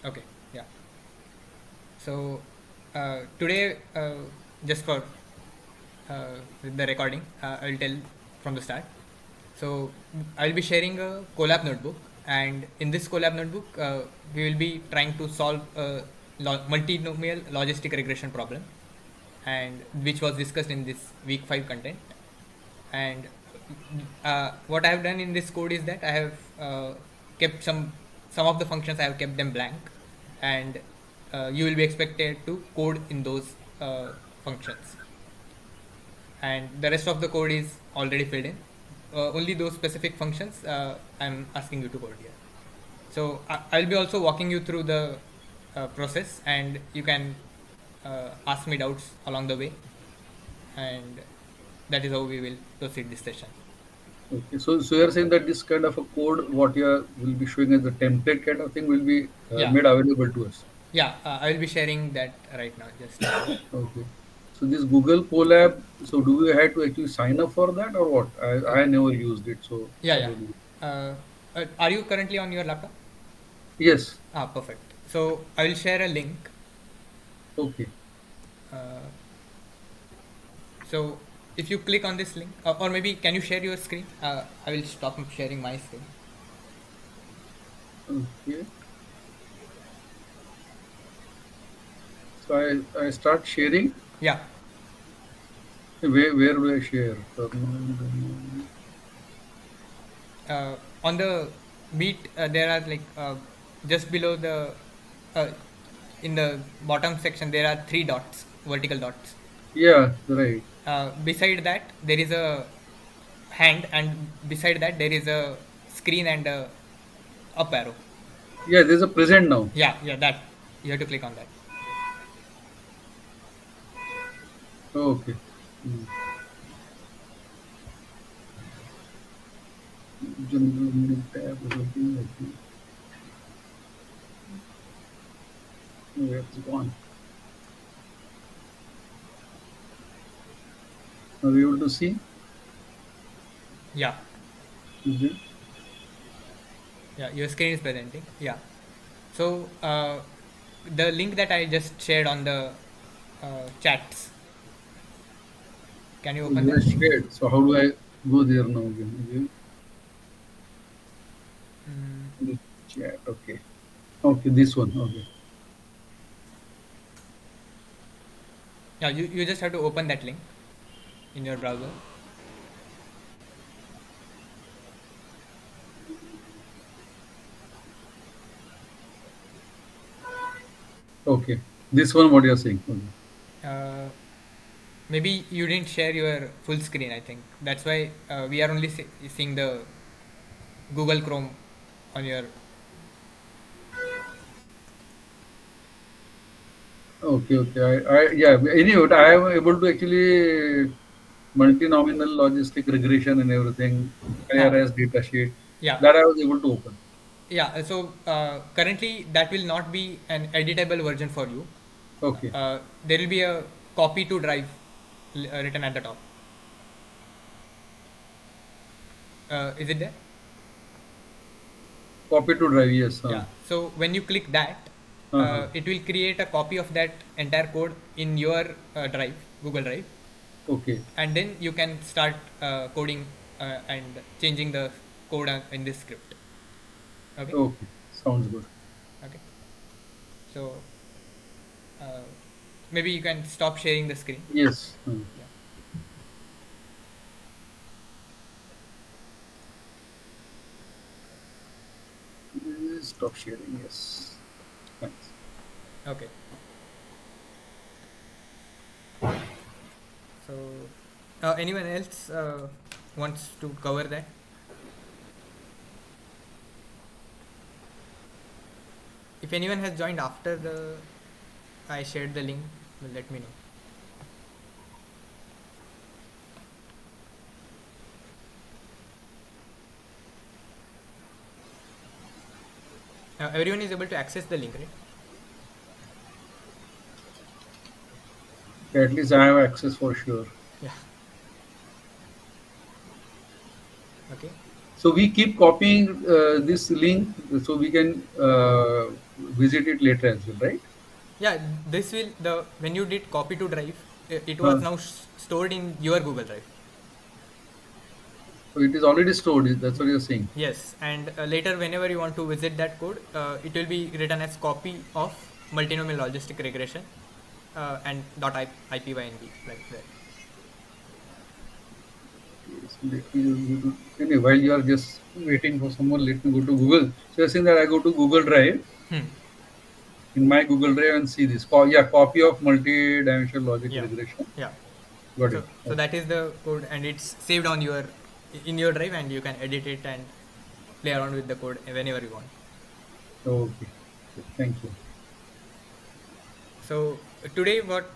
Okay, yeah. So today, just for the recording, I'll tell from the start. So I'll be sharing a Colab notebook, and in this Colab notebook, we will be trying to solve a multinomial logistic regression problem, and which was discussed in this week 5 content. And what I have done in this code is that I have kept some of the functions, I have kept them blank, and you will be expected to code in those functions, and the rest of the code is already filled in. Only those specific functions I'm asking you to code here. So I'll be also walking you through the process, and you can ask me doubts along the way, and that is how we will proceed this session. Okay, so you're saying that this kind of a code, what you will be showing as the template kind of thing, will be Yeah, made available to us. yeah, I will be sharing that right now. Just Okay. So this Google Colab, so do we have to actually sign up for that or what? I never used it, so yeah, I yeah. don't know. Uh, are you currently on your laptop? Yes. Ah, perfect. So I will share a link. Okay. Uh, so if you click on this link, or maybe can you share your screen? I will stop sharing my screen. Okay. So I start sharing. Yeah. Where do I share? Terminal. On the beat, there are like just below the uh, in the bottom section there are three dots, vertical dots. Yeah, right. Beside that there is a hand, and beside that there is a screen and a up arrow. Yeah, there's a present now. Yeah, yeah, that you have to click on that. Okay. Hmm. General new tab or something like that. Where it's gone. Are we able to see? Yeah, Is it? yeah, your screen is presenting. Yeah. So the link that I just shared on the chats, can you Oh, open you that? are shared. So how do I go there now again? Okay. The chat. Okay. Okay, this one. Okay. Yeah, you just have to open that link in your browser. Okay. This one, what you are saying? Okay. Uh, Maybe you didn't share your full screen. I think that's why we are only seeing the Google Chrome on your. Okay. Okay. Yeah. Anyway, I am able to actually multi-nominal logistic regression and everything, Huh. IRS data sheet Yeah, that I was able to open. yeah. So currently that will not be an editable version for you. Okay. There will be a copy to drive written at the top. Is it there? Copy to drive. Yes. Yeah. So when you click that, Uh-huh. it will create a copy of that entire code in your drive, Google Drive, Okay. and then you can start coding and changing the code in this script. Okay. Okay. Sounds good. Okay. So uh, maybe you can stop sharing the screen. Yes. Yeah. Stop sharing. Yes. Thanks. Okay. So anyone else wants to cover that? If anyone has joined after the I shared the link, well, let me know. Everyone is able to access the link, right? At least I have access for sure. Yeah. Okay. So we keep copying this link so we can visit it later as well, right? Yeah, this will the when you did copy to drive, it was Uh, now stored in your Google Drive. so it is already stored. That's what you're saying. Yes, and later whenever you want to visit that code, it will be written as copy of multinomial logistic regression and .ipynb like that. Yes, let me go to, anyway, while you are just waiting for someone, let me go to Google. So you're saying that I go to Google Drive, Hmm. in my Google Drive, and see this. Yeah, copy of multi-dimensional logic Yeah, regression. yeah. Got it. So Okay. that is the code, and it's saved on your in your drive, and you can edit it and play around with the code whenever you want. Okay. Thank you. So today what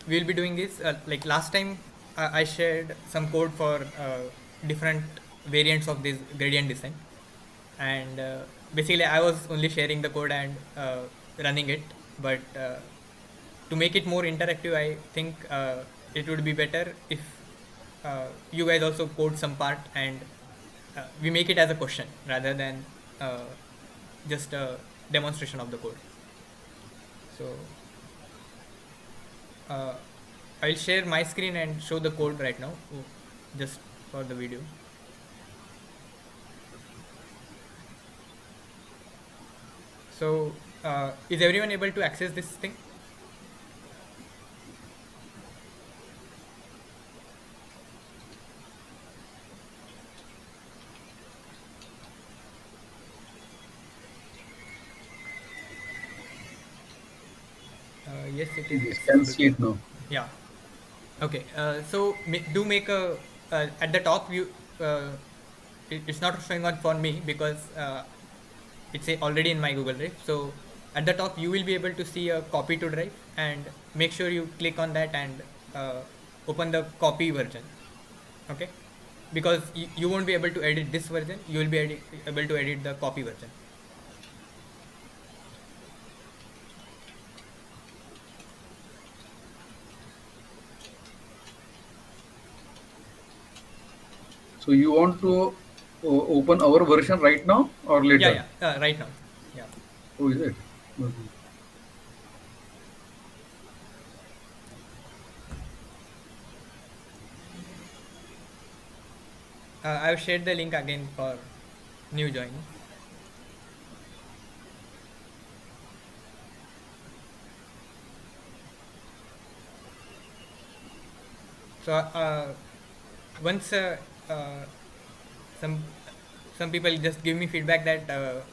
we'll be doing is like last time I shared some code for different variants of this gradient descent, and basically I was only sharing the code and running it, but to make it more interactive, I think it would be better if you guys also code some part and we make it as a question rather than uh, just a demonstration of the code. So uh, I'll share my screen and show the code right now, just for the video. So is everyone able to access this thing? Yes, it is Yes, can accessible see to. it now. Yeah. Okay. So do make a at the top you. It's not showing on for me because it's already in my Google Drive. So at the top you will be able to see a copy to drive, and make sure you click on that and open the copy version. Okay, because you won't be able to edit this version, you will be able to edit the copy version. So you want to open our version right now or Yeah, later? yeah, right now. Yeah. Oh, is it? Okay. I've shared the link again for new joinees. So once uh, some some people just give me feedback that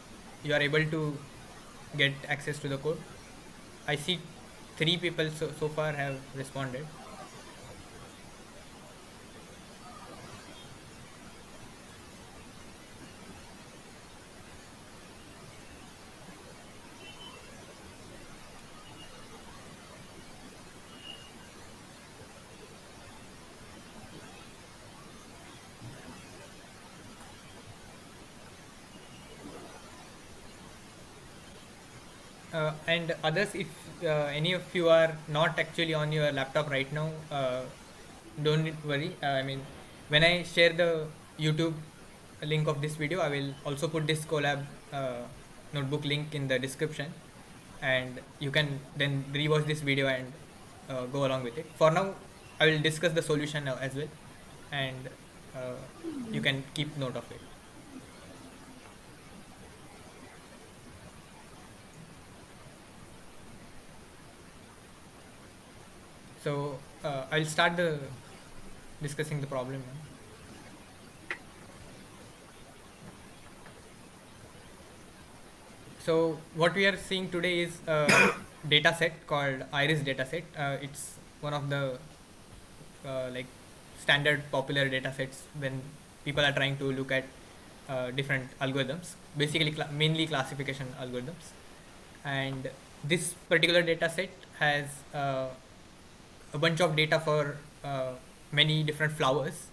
you are able to get access to the code. I see three people so far have responded. And others, if any of you are not actually on your laptop right now, don't worry. I mean, when I share the YouTube link of this video, I will also put this Colab notebook link in the description, and you can then rewatch this video and go along with it. For now, I will discuss the solution now as well, and uh, you can keep note of it. So I'll start the discussing the problem now. So what we are seeing today is a data set called iris data set. It's one of the like standard popular data sets when people are trying to look at different algorithms, basically mainly classification algorithms. And this particular data set has a bunch of data for many different flowers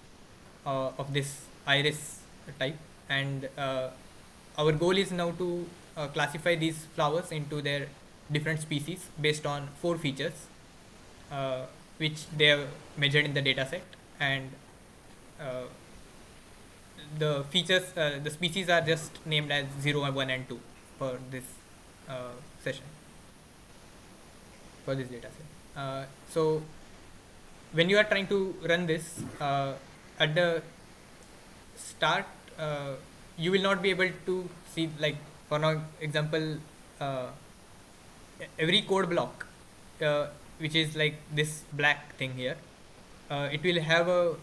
of this iris type, and our goal is now to classify these flowers into their different species based on four features uh, which they have measured in the data set, and uh, the features, the species are just named as 0, 1, and 2 for this session, for this data set. So when you are trying to run this at the start, you will not be able to see, like, for now example, uh, every code block, which is like this black thing here, it will have a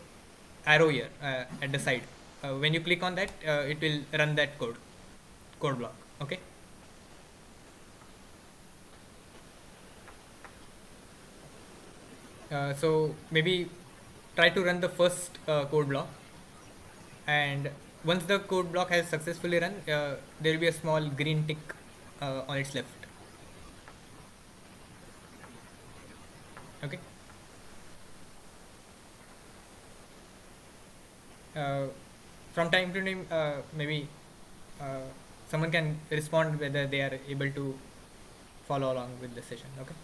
arrow here at the side. When you click on that, it will run that code block. Okay. So maybe try to run the first code block, and once the code block has successfully run, there will be a small green tick on its left. Okay. uh, from time to time, maybe uh, someone can respond whether they are able to follow along with the session. Okay.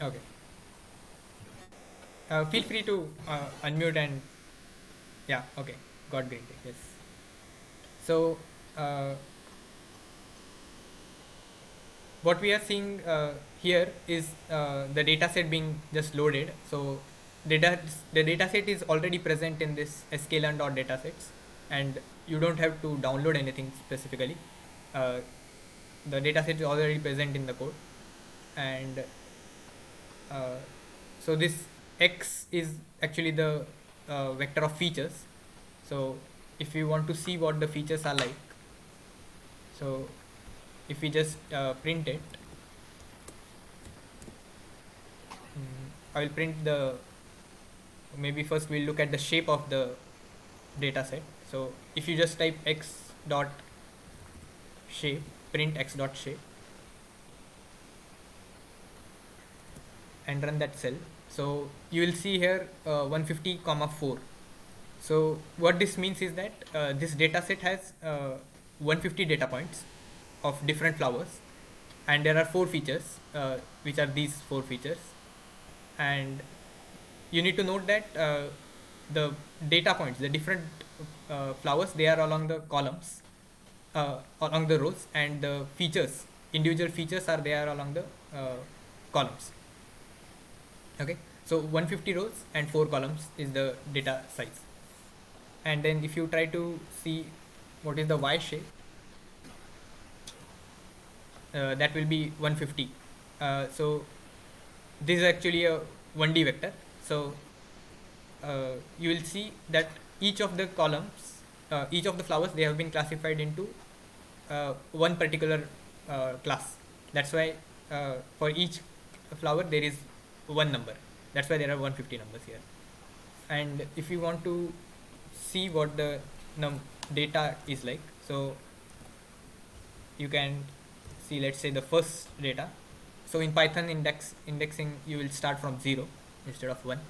Okay. Feel free to unmute and yeah. Okay. Got green tick. Yes. So what we are seeing here is the data set being just loaded. So the data set is already present in this sklearn.datasets, and you don't have to download anything specifically. Uh, the data set is already present in the code, and uh, so this x is actually the vector of features. So if you want to see what the features are like, so if we just print it, I will print the, maybe first we'll look at the shape of the data set. So if you just type x dot shape, print x dot shape, and run that cell, so you will see here 150 comma 4. So what this means is that this data set has 150 data points of different flowers, and there are 4 features, which are these 4 features. And you need to note that the data points, the different flowers, they are along the columns, along the rows, and the features, individual features, are there along the columns. Okay. So 150 rows and 4 columns is the data size. And then if you try to see what is the y shape, that will be 150. So this is actually a 1D vector. So you will see that each of the columns, each of the flowers, they have been classified into one particular class. That's why for each flower there is one number. That's why there are 150 numbers here. And if you want to see what the data is like, so you can see, let's say, the first data. So in Python indexing, you will start from 0 instead of 1.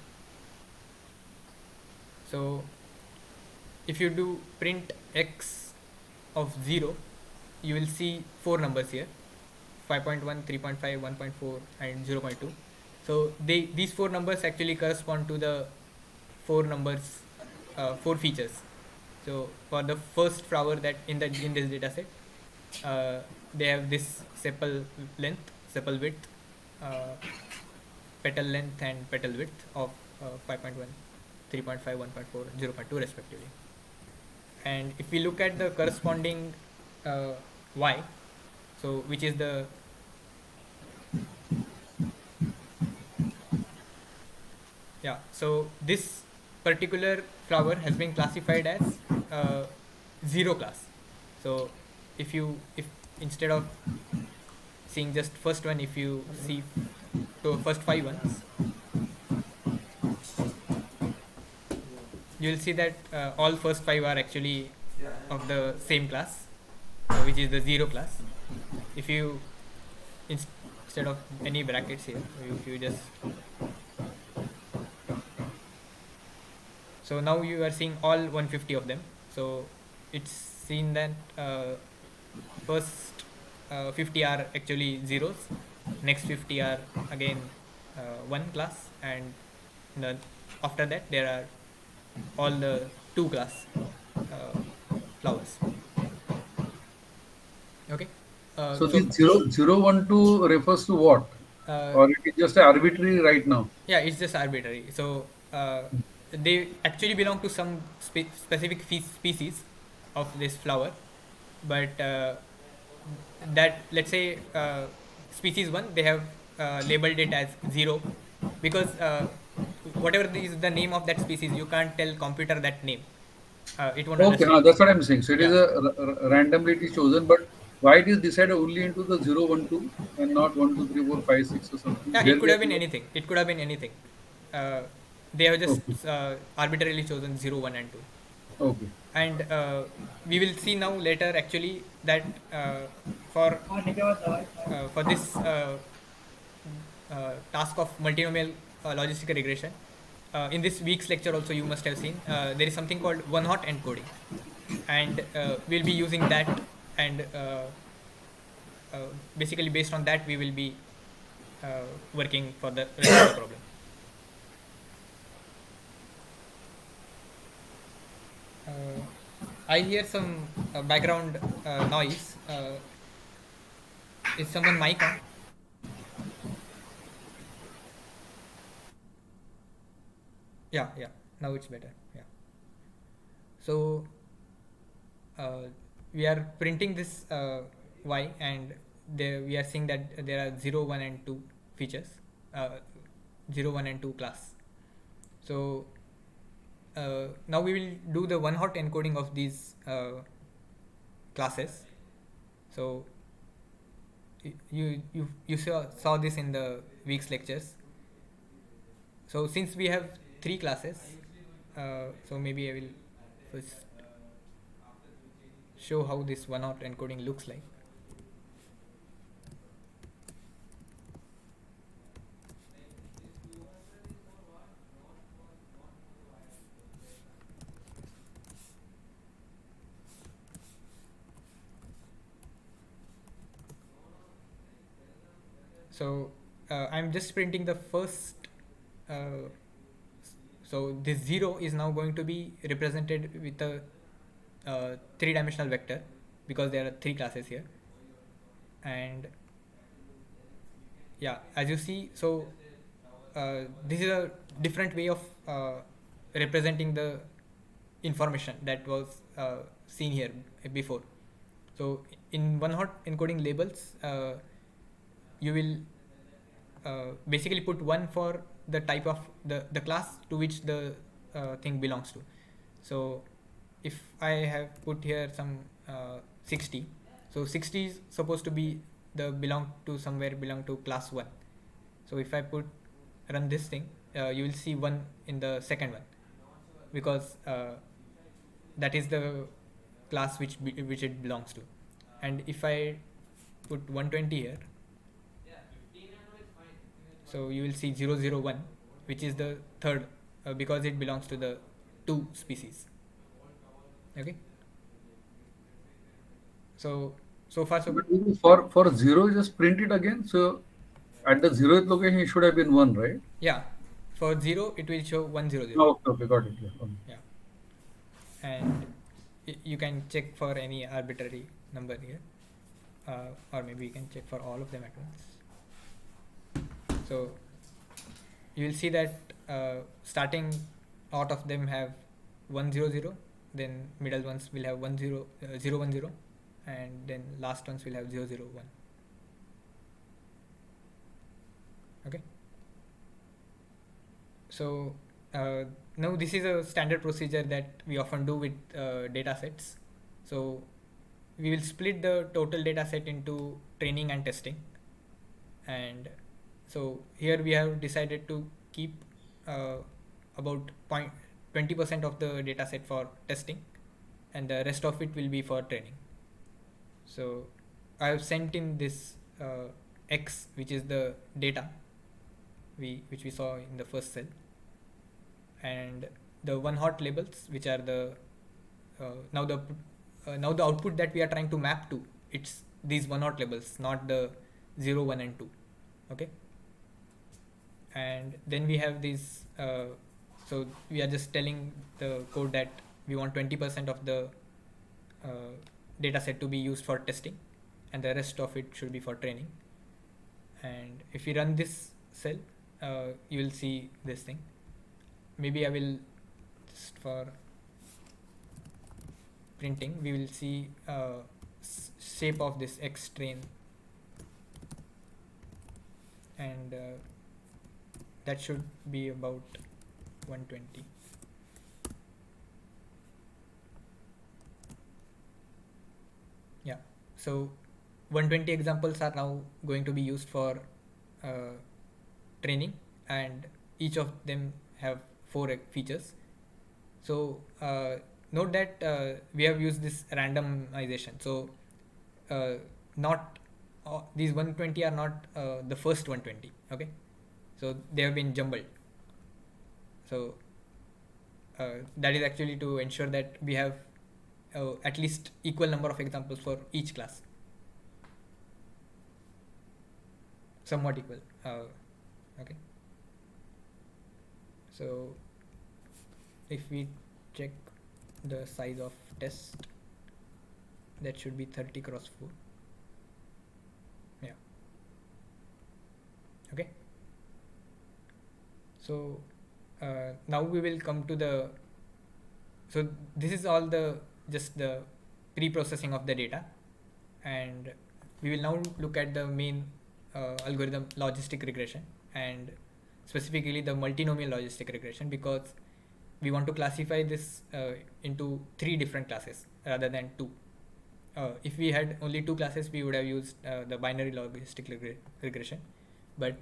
So if you do print x of 0, you will see 4 numbers here: 5.1, 3.5, 1.4, and 0.2. So these 4 numbers actually correspond to the 4 numbers, 4 features. So for the first flower that in this data set, they have this sepal length, sepal width, petal length, and petal width of 5.1, 3.5, 1.4, 0.2 respectively. And if we look at the corresponding y, so which is the so this particular flower has been classified as 0 class. So if instead of seeing just first one, if you see to first 5 ones, you will see that all first 5 are actually of the same class, which is the 0 class. If you instead of any brackets here, if you just, so now you are seeing all 150 of them. So it's seen that first 50 are actually zeros, next 50 are again one class, and the, after that there are all the two class uh, flowers. Okay. So So this 0, 0, 1, 2 refers to what? uh, Or it is just arbitrary right now? yeah, it's just arbitrary. So they actually belong to some specific species of this flower, but that, let's say, species one, they have labeled it as zero, because whatever is the name of that species, you can't tell computer that name. It won't Okay, understand. that's what I'm saying. So it is Yeah. a randomly it is chosen, but why it is decided only into the 0, 1, 2 and not 1, 2, 3, 4, 5, 6 or something? Yeah, There it could can have be been no. anything. It could have been anything. Uh, they have just Okay, arbitrarily chosen zero, 1, and 2. okay. And we will see now later actually that for this task of multinomial logistic regression, in this week's lecture also you must have seen there is something called one hot encoding, and we'll be using that, and basically based on that we will be working for the rest of the problem. uh, I hear some background noise. Is someone mic on? Yeah, yeah. Now it's better. Yeah. So uh, we are printing this y, and there we are seeing that there are 0, 1, and 2 features. uh, 0, 1, and 2 class. So now we will do the one hot encoding of these classes. So you saw this in the week's lectures. So since we have three classes, so maybe I will first show how this one hot encoding looks like. So I'm just printing the first. Uh, so this zero is now going to be represented with a three-dimensional vector, because there are three classes here. And yeah, as you see, so this is a different way of representing the information that was seen here before. So in one hot encoding labels, you will basically put one for the type of the class to which the thing belongs to. So if I have put here some 60, so 60 is supposed to be the belong to class 1. So if I put run this thing, you will see 1 in the second one, because that is the class which it belongs to. And if I put 120 here, so you will see 001, which is the third, because it belongs to the 2 species. Okay. So so far so But good. for 0, just print it again. So at the 0th location, it should have been 1, right? Yeah, for 0 it will show 100. Oh, okay, okay, got it. Yeah, okay. Yeah. And you can check for any arbitrary number here, or maybe you can check for all of them at once. So you will see that starting out of them have 100, then middle ones will have 010, and then last ones will have 001. Okay. So now this is a standard procedure that we often do with data sets. So we will split the total data set into training and testing. And so here we have decided to keep about 20% of the data set for testing, and the rest of it will be for training. So I have sent in this X, which is the data which we saw in the first cell, and the one hot labels, which are the now the output that we are trying to map to, it's these one hot labels, not the 0, 1, and 2. Okay, and then we have these so we are just telling the code that we want 20% of the data set to be used for testing, and the rest of it should be for training. And if we run this cell, you will see this thing. Maybe I will just for printing, we will see shape of this X train, and that should be about 120. Yeah, so 120 examples are now going to be used for training, and each of them have 4 features. So note that we have used this randomization. So not these 120 are not the first 120. Okay, so they have been jumbled. So that is actually to ensure that we have at least equal number of examples for each class, somewhat equal. Okay, so if we check the size of test, that should be 30 cross 4. Yeah. Okay, so now we will come to the, so this is all the just the pre-processing of the data, and we will now look at the main algorithm, logistic regression, and specifically the multinomial logistic regression, because we want to classify this into 3 different classes rather than 2. If we had only 2 classes, we would have used the binary logistic regression, but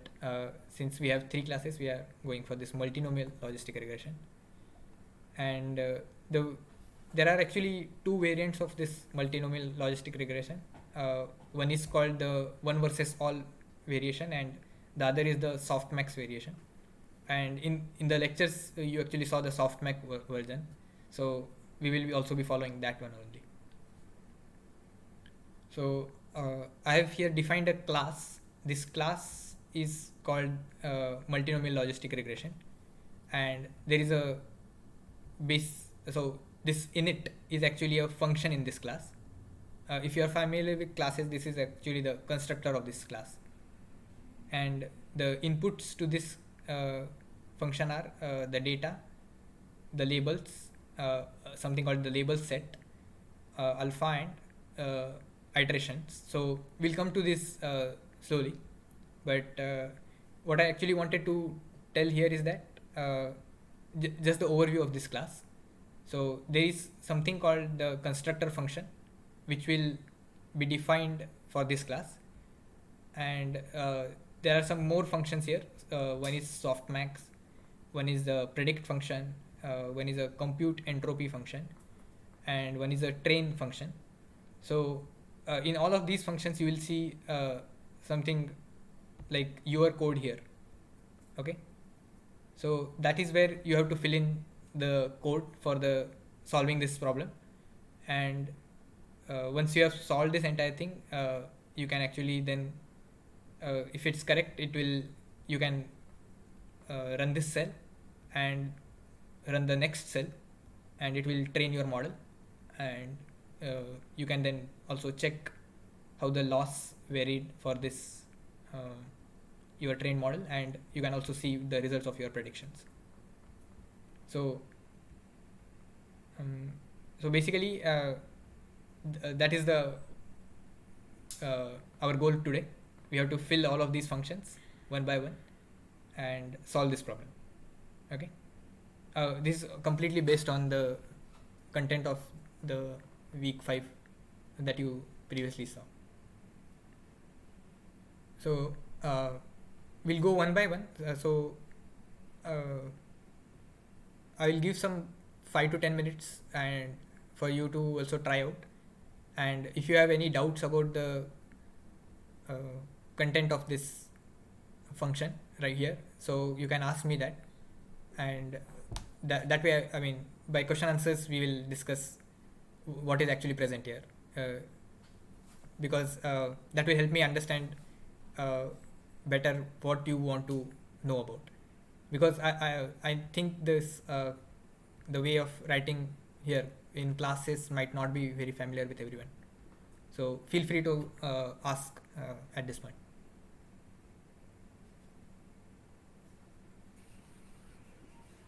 since we have 3 classes, we are going for this multinomial logistic regression. And there are actually 2 variants of this multinomial logistic regression. One is called the one versus all variation, and the other is the softmax variation. And in the lectures, you actually saw the softmax version, so we will also be following that one only. So I have here defined a class. This class is called multinomial logistic regression, and there is a base. So this init is actually a function in this class. If you are familiar with classes, this is actually the constructor of this class, and the inputs to this function are the data, the labels, something called the label set, alpha, and iterations. So we'll come to this slowly, but what I actually wanted to tell here is that just the overview of this class. So there is something called the constructor function, which will be defined for this class, and there are some more functions here. One is softmax, one is the predict function, one is a compute entropy function, and one is a train function. So in all of these functions, you will see something like your code here. Okay, so that is where you have to fill in the code for the solving this problem, and once you have solved this entire thing, you can actually then if it's correct, it will, you can run this cell and run the next cell, and it will train your model, and you can then also check how the loss varied for this your trained model, and you can also see the results of your predictions. So so basically that is the our goal today. We have to fill all of these functions one by one and solve this problem. Okay, this is completely based on the content of the week 5 that you previously saw. So we'll go one by one. So I will give some 5 to 10 minutes and for you to also try out, and if you have any doubts about the content of this function right here, so you can ask me that, and that way, I mean, by question answers we will discuss what is actually present here, because that will help me understand better what you want to know about, because I think this the way of writing here in classes might not be very familiar with everyone. So feel free to ask at this point.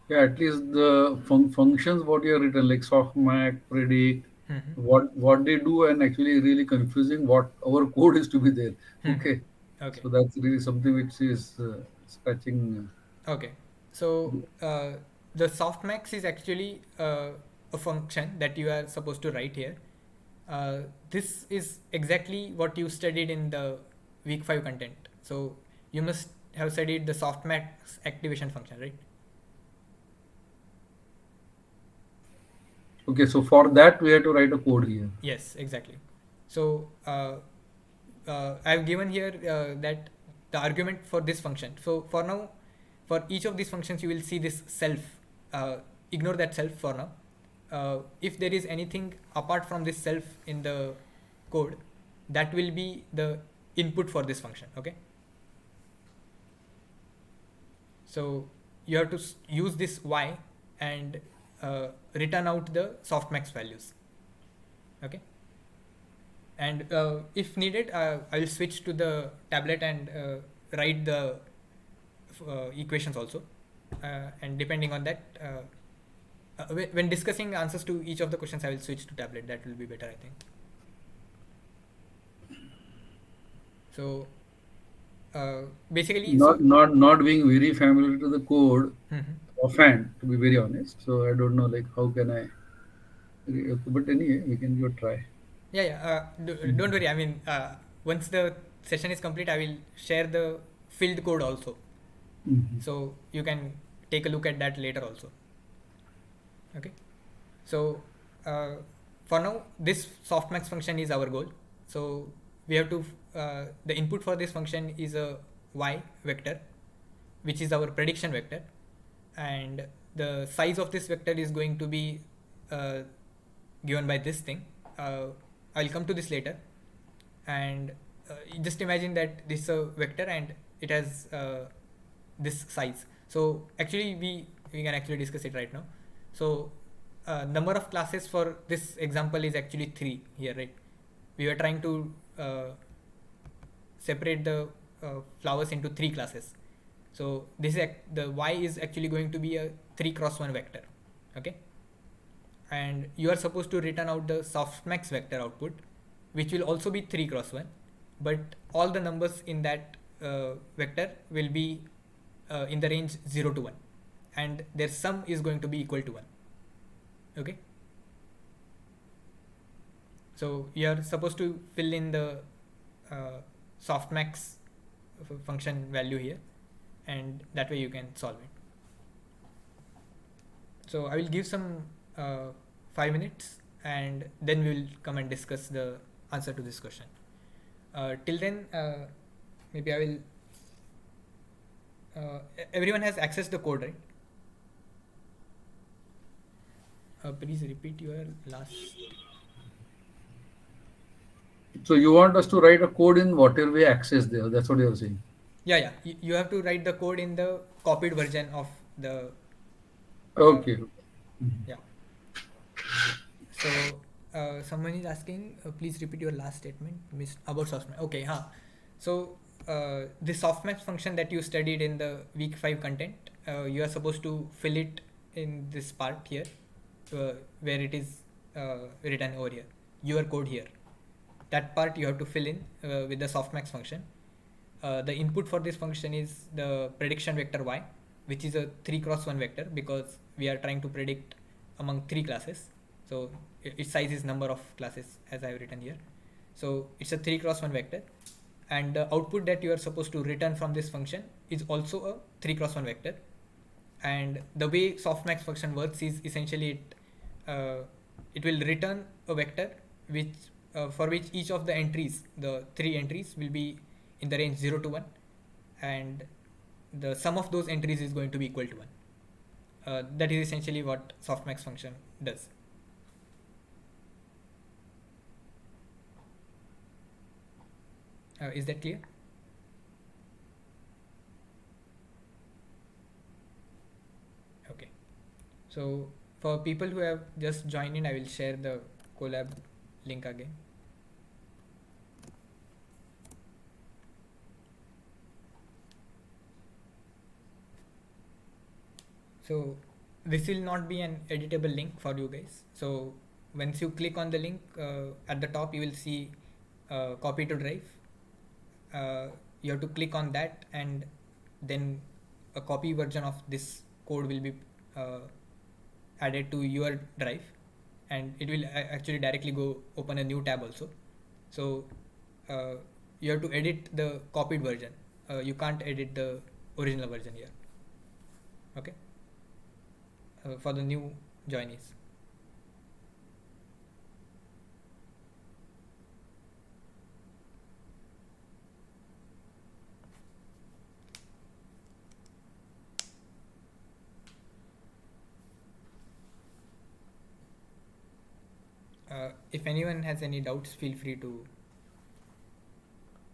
Yeah, at least the functions what you have written, like softmax, predict, Mm-hmm. what they do, and actually really confusing what our code is to be there. Okay, Okay. so that's really something which is scratching. Okay. So the softmax is actually a function that you are supposed to write here. This is exactly what you studied in the week 5 content. So you must have studied the softmax activation function, right? Okay, so for that we have to write a code here. Yes, exactly. So I've given here that the argument for this function. So for now, for each of these functions, you will see this self. Ignore that self for now. If there is anything apart from this self in the code, that will be the input for this function. Okay. So you have to use this y and return out the softmax values. Okay. And if needed, I will switch to the tablet and write the equations also. And depending on that, when discussing answers to each of the questions, I will switch to tablet. That will be better, I think. So basically, so Not being very familiar to the code Mhm. offhand, to be very honest. So I don't know like how can I. But anyway, we can give a try. Yeah, yeah. Don't worry. I mean, once the session is complete, I will share the filled code also, Mhm. so you can take a look at that later also. Okay. So uh, for now, this softmax function is our goal. So we have to the input for this function is a y vector, which is our prediction vector, and the size of this vector is going to be uh, given by this thing. I'll come to this later, and just imagine that this is a vector and it has this size. So actually, we can actually discuss it right now. So number of classes for this example is actually 3 here, right? We were trying to separate the flowers into 3 classes. So this is the y is actually going to be a 3 cross 1 vector. Okay. And you are supposed to return out the softmax vector output, which will also be 3 cross 1, but all the numbers in that vector will be in the range 0 to 1, and their sum is going to be equal to 1. Okay. So you are supposed to fill in the softmax function value here, and that way you can solve it. So I will give some 5 minutes, and then we will come and discuss the answer to this question. Till then, maybe I will. Everyone has accessed the code, right? Please repeat your last. So you want us to write a code in whatever we access there. That's what you're saying. Yeah, yeah. You have to write the code in the copied version of the. Uh, Okay. Mhm. yeah. So someone is asking, please repeat your last statement, Miss about softmax. Okay, huh. So the softmax function that you studied in the week 5 content, you are supposed to fill it in this part here, where it is written over here. Your code here. That part you have to fill in with the softmax function. The input for this function is the prediction vector y, which is a 3 cross 1 vector because we are trying to predict among 3 classes. So its size is number of classes as I have written here. So it's a 3 cross 1 vector, and the output that you are supposed to return from this function is also a 3 cross 1 vector. And the way softmax function works is essentially it will return a vector which for which each of the entries, the 3 entries, will be in the range 0 to 1, and the sum of those entries is going to be equal to 1. That is essentially what softmax function does. Is that clear? So for people who have just joined in, I will share the Colab link again. So this will not be an editable link for you guys. So once you click on the link at the top, you will see copy to drive. You have to click on that, and then a copy version of this code will be uh, added to your drive, and it will actually directly go open a new tab also. So uh, you have to edit the copied version. You can't edit the original version here. Okay, for the new joinees. If anyone has any doubts, feel free to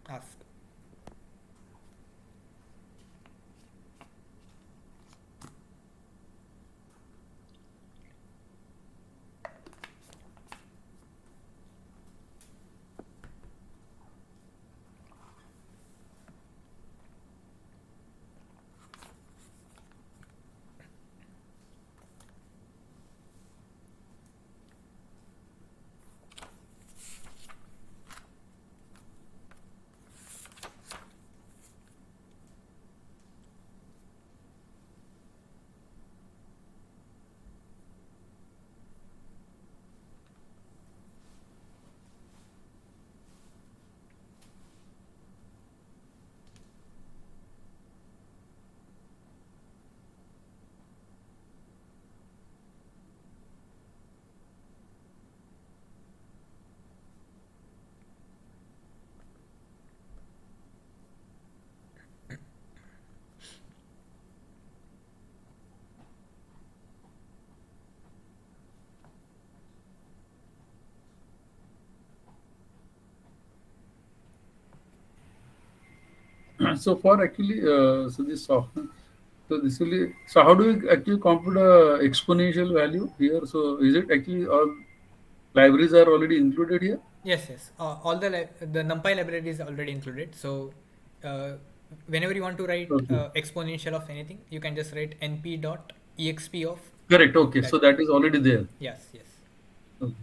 ask. So for actually, so this software, so this will be, so how do we actually compute a exponential value here? So is it actually all libraries are already included here? Yes, yes. All the NumPy library is already included. So uh, whenever you want to write Okay. exponential of anything, you can just write np.exp of Correct. Okay. that. So that is already there. Yes, yes. Okay.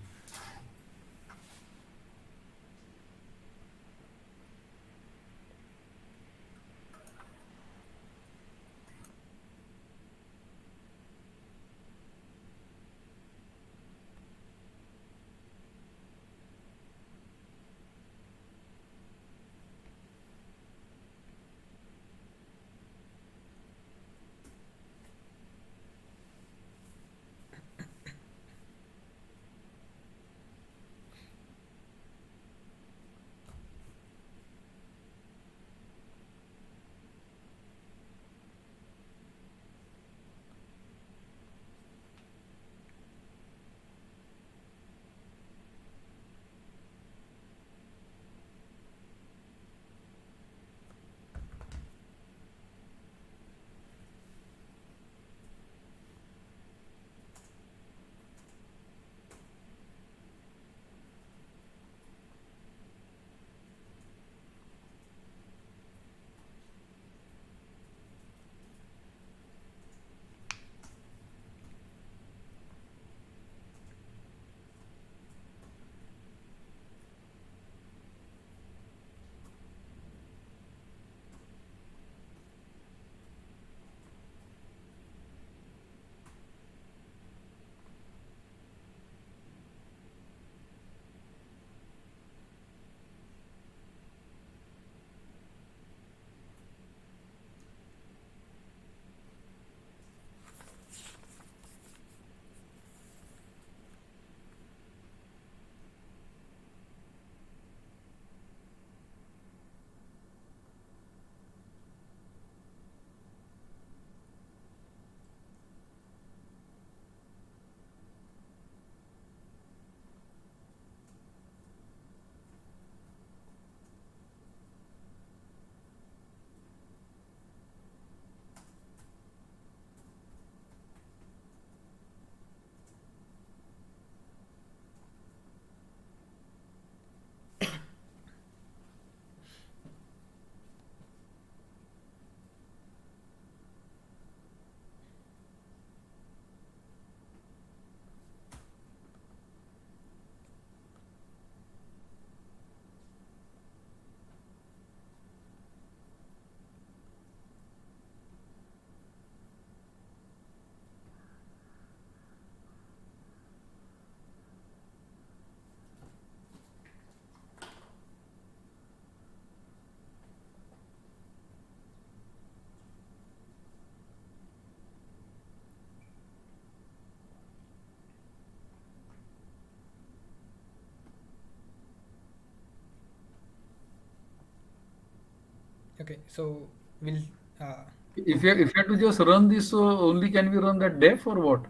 Okay, so we'll uh, If you have to just run this, so only can we run that def or what?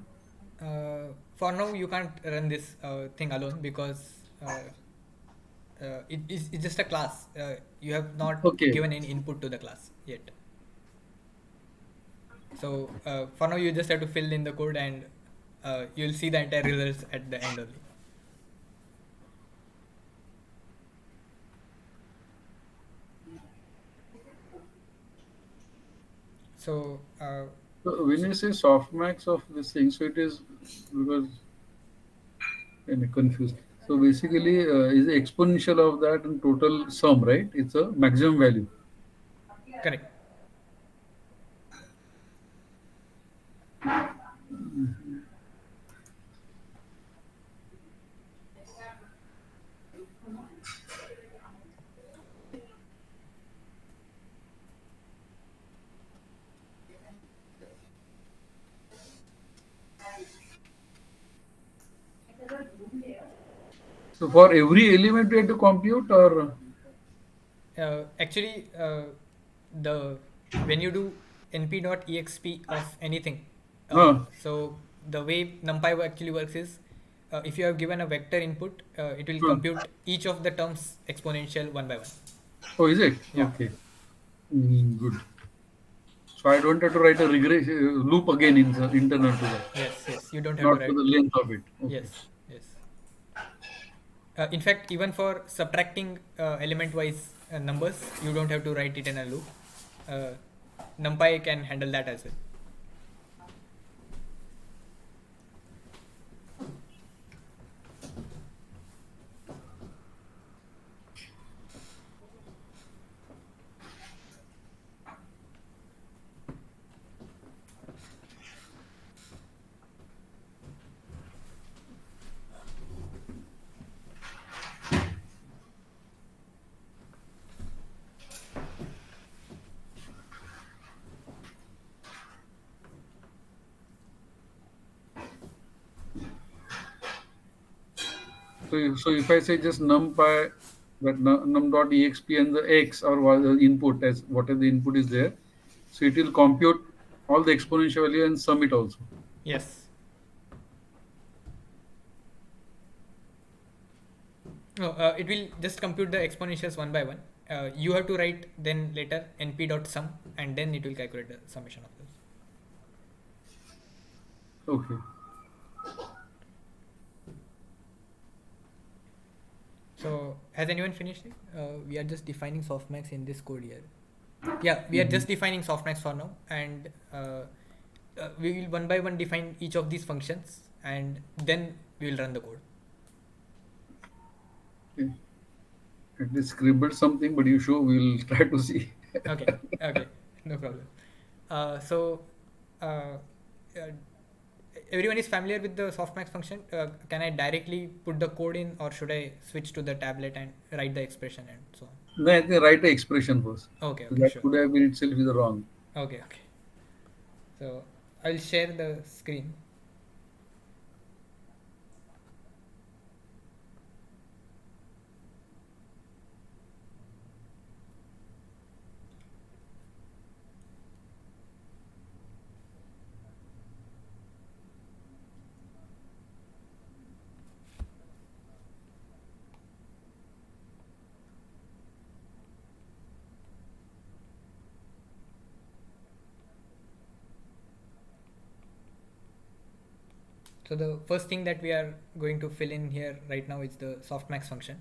for now you can't run this thing alone because it's just a class. You have not Okay. given any input to the class yet. So for now you just have to fill in the code and you'll see the entire results at the end only. So So when you say softmax of this thing, so it is because I'm confused. So basically, is the exponential of that in total sum, right? It's a maximum value. correct. So for every element we have to compute, or Actually, the when you do np.exp of anything, no? so the way NumPy actually works is if you have given a vector input, it will Huh. compute each of the terms exponential one by one. Oh, is it? Yeah. Okay. Good. So I don't have to write a regression loop again in the internal to that, Yes. Yes. You don't have to not to write. the length of it. Okay. Yes. Yes. In fact, even for subtracting element-wise numbers, you don't have to write it in a loop. Uh, NumPy can handle that as well. So if I say just numpy, that num.exp and the x or what the input as whatever the input is there, so it will compute all the exponential value and sum it also. Yes. No, it will just compute the exponentials one by one. You have to write then later np.sum and then it will calculate the summation of those. Okay. So has anyone finished it? We are just defining softmax in this code here. Yeah, we are Mhm. just defining softmax for now, and we will one by one define each of these functions, and then we will run the code. Okay. At least scribbled something, but you show we'll try to see. Okay, okay, no problem. So, uh, uh, everyone is familiar with the softmax function. Can I directly put the code in, or should I switch to the tablet and write the expression and so on? No, I think write the expression first. Okay, So okay, that sure. could have been itself is wrong. Okay, okay. So I'll share the screen. So the first thing that we are going to fill in here right now is the softmax function,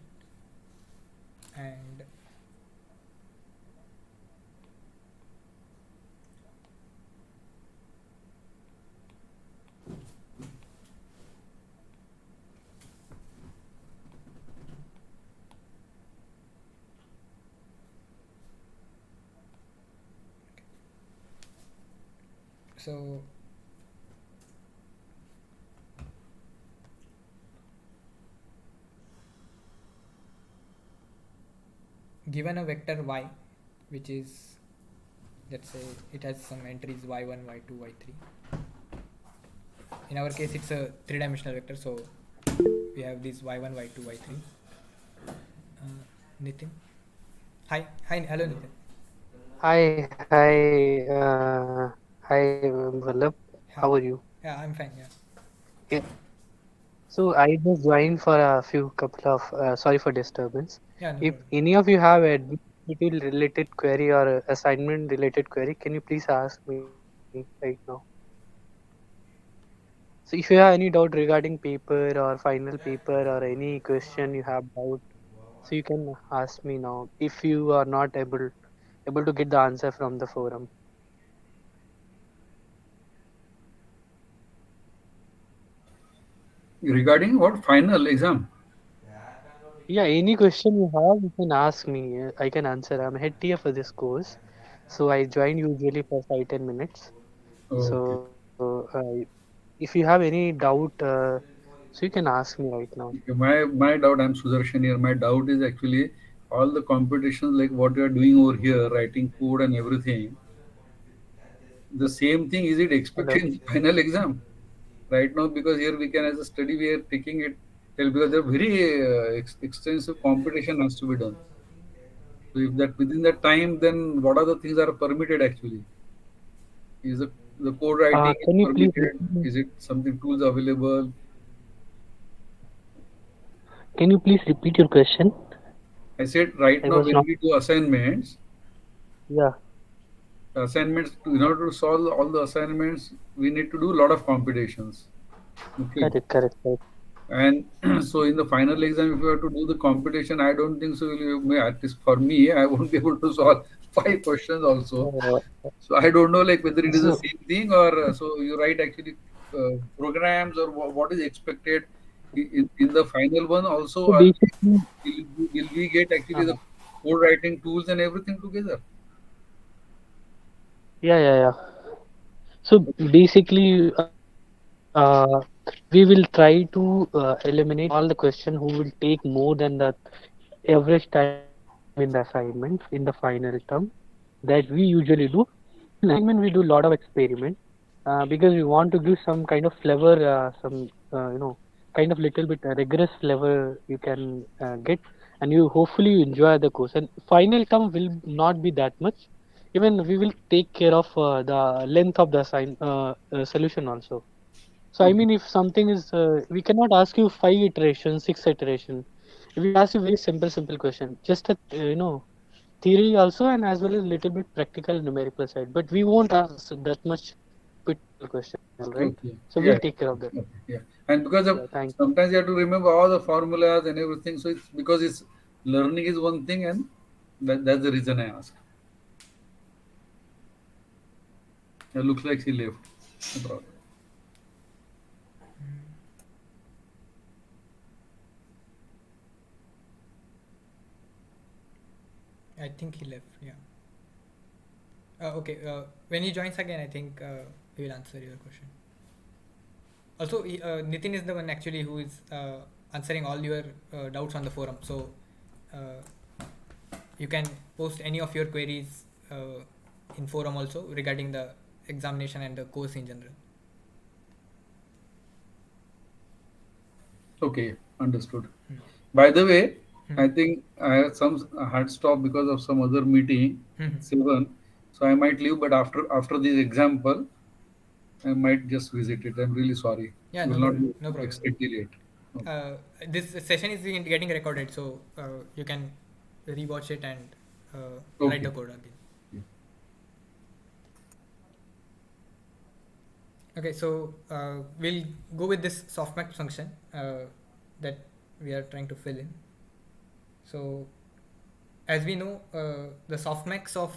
and so given a vector y, which is, let's say it has some entries y1, y2, y3. In our case, it's a three-dimensional vector, so we have these y1, y2, y3. Nitin, hi, hi, hello Nitin. Hi, Vallabh. Yeah, How are you? yeah, I'm fine. Yeah, Yeah. So I just joined for a few couple of sorry for disturbance. yeah, no If problem. any of you have administrative related query or assignment related query, can you please ask me right now? So if you have any doubt regarding paper or final paper or any question you have doubt, so you can ask me now if you are not able to get the answer from the forum. Regarding what final exam? Yeah, any question you have, you can ask me. I can answer. I'm head tier for this course. So I join usually for 5-10 minutes. Okay. So if you have any doubt, so you can ask me right now. Okay, my doubt, I'm Sudarshan here. My doubt is actually all the competitions like what you are doing over here, writing code and everything. The same thing is it Hello. expected in the final exam right now? Because here we can, as a study, we are taking it till because there very extensive competition has to be done. So if that within that time, then what are the things that are permitted actually? Is the code writing is Can you please permitted? Is it something tools available? repeat your question? I said right I now was when not. we do Yeah, assignments in order to solve all the assignments, we need to do a lot of competitions. Okay. correct. And so in the final exam, if you have to do the competition, I don't think so. At least for me, I won't be able to solve five questions also. So I don't know like whether it is the So same thing or so you write actually programs or what is expected in the final one also. so basically, Will we get actually the uh, code writing tools and everything together? yeah. So basically, we will try to eliminate all the question who will take more than the average time in the assignment in the final term that we usually do. In assignment, we do a lot of experiment because we want to give some kind of flavor, some kind of little bit rigorous flavor you can get, and you hopefully you enjoy the course. And final term will not be that much. Even we will take care of the length of the solution also. So I Okay. mean, if something is, we cannot ask you 5 iterations, 6 iterations. We will ask you very simple question, just a theory also, and as well as little bit practical numerical side. But we won't ask that much critical question, all right? Okay. So we'll Yeah. take care of that. Okay. Yeah. And because Yeah, of thank you. sometimes you have to remember all the formulas and everything. So it's because it's learning is one thing, and that's the reason I ask. It looks like she left. No problem. I think he left. Yeah. Okay. When he joins again, I think he will answer your question. Also, Nitin is the one actually who is answering all your doubts on the forum. So uh, you can post any of your queries in forum also regarding the examination and the course in general. Okay. Understood. By the way, Hmm. I think I had some hard stop because of some other meeting Hmm. at 7. So I might leave, but after this example, I might just visit it. I'm really sorry. Yeah, Will no not problem. be able No to problem. extend it. Okay. Uh, this session is getting recorded, so you can rewatch it and write the Okay. code again. Yeah. Okay, so we'll go with this softmax function that we are trying to fill in. So as we know, the softmax of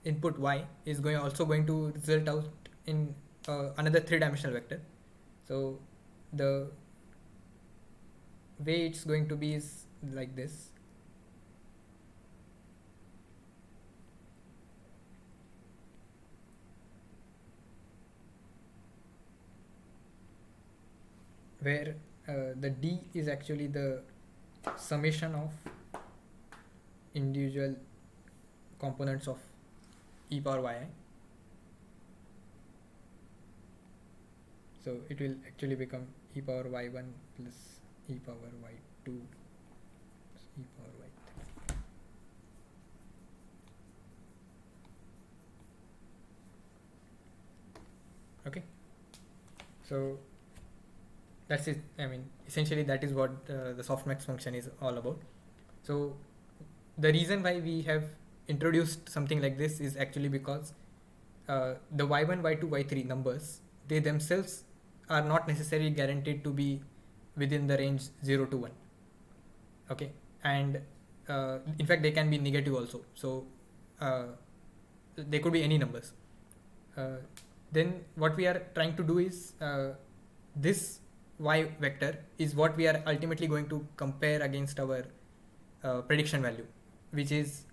input y is going to result out in another three-dimensional vector. So the way it's going to be is like this, where the d is actually the summation of individual components of e power yi. So it will actually become e power y1 plus e power y2 plus e power y3. Okay, so that's it. I mean, essentially that is what the softmax function is all about. So the reason why we have introduced something like this is actually because the y1, y2, y3 numbers, they themselves are not necessarily guaranteed to be within the range 0 to 1. Okay, and in fact they can be negative also. So uh, they could be any numbers. uh, then what we are trying to do is this y vector is what we are ultimately going to compare against our prediction value, which is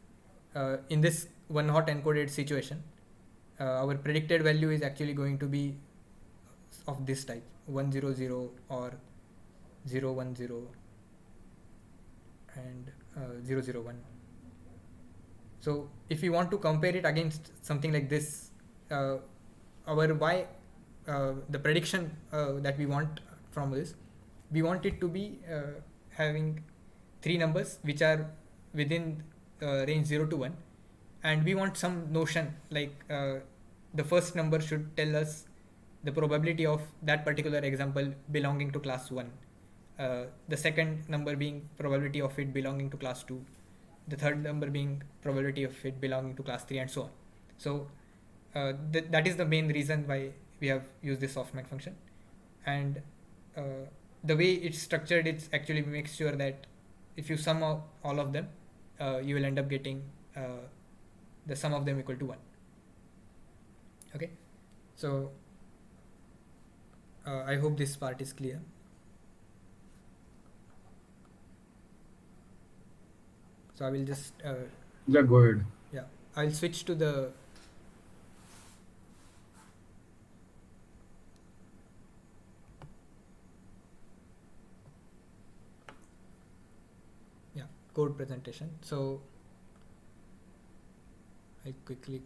in this one hot encoded situation, our predicted value is actually going to be of this type 100 or 010 and 001. So if we want to compare it against something like this, uh, our y, the prediction that we want from this, we want it to be having three numbers which are within range 0 to 1, and we want some notion like the first number should tell us the probability of that particular example belonging to class 1, the second number being probability of it belonging to class 2, the third number being probability of it belonging to class 3, and so on. So that is the main reason why we have used this softmax function. And the way it's structured, it's actually makes sure that if you sum all of them, you will end up getting the sum of them equal to 1. Okay, so I hope this part is clear. So I will just Yeah, go ahead. yeah, I'll switch to the yeah code presentation. So I quickly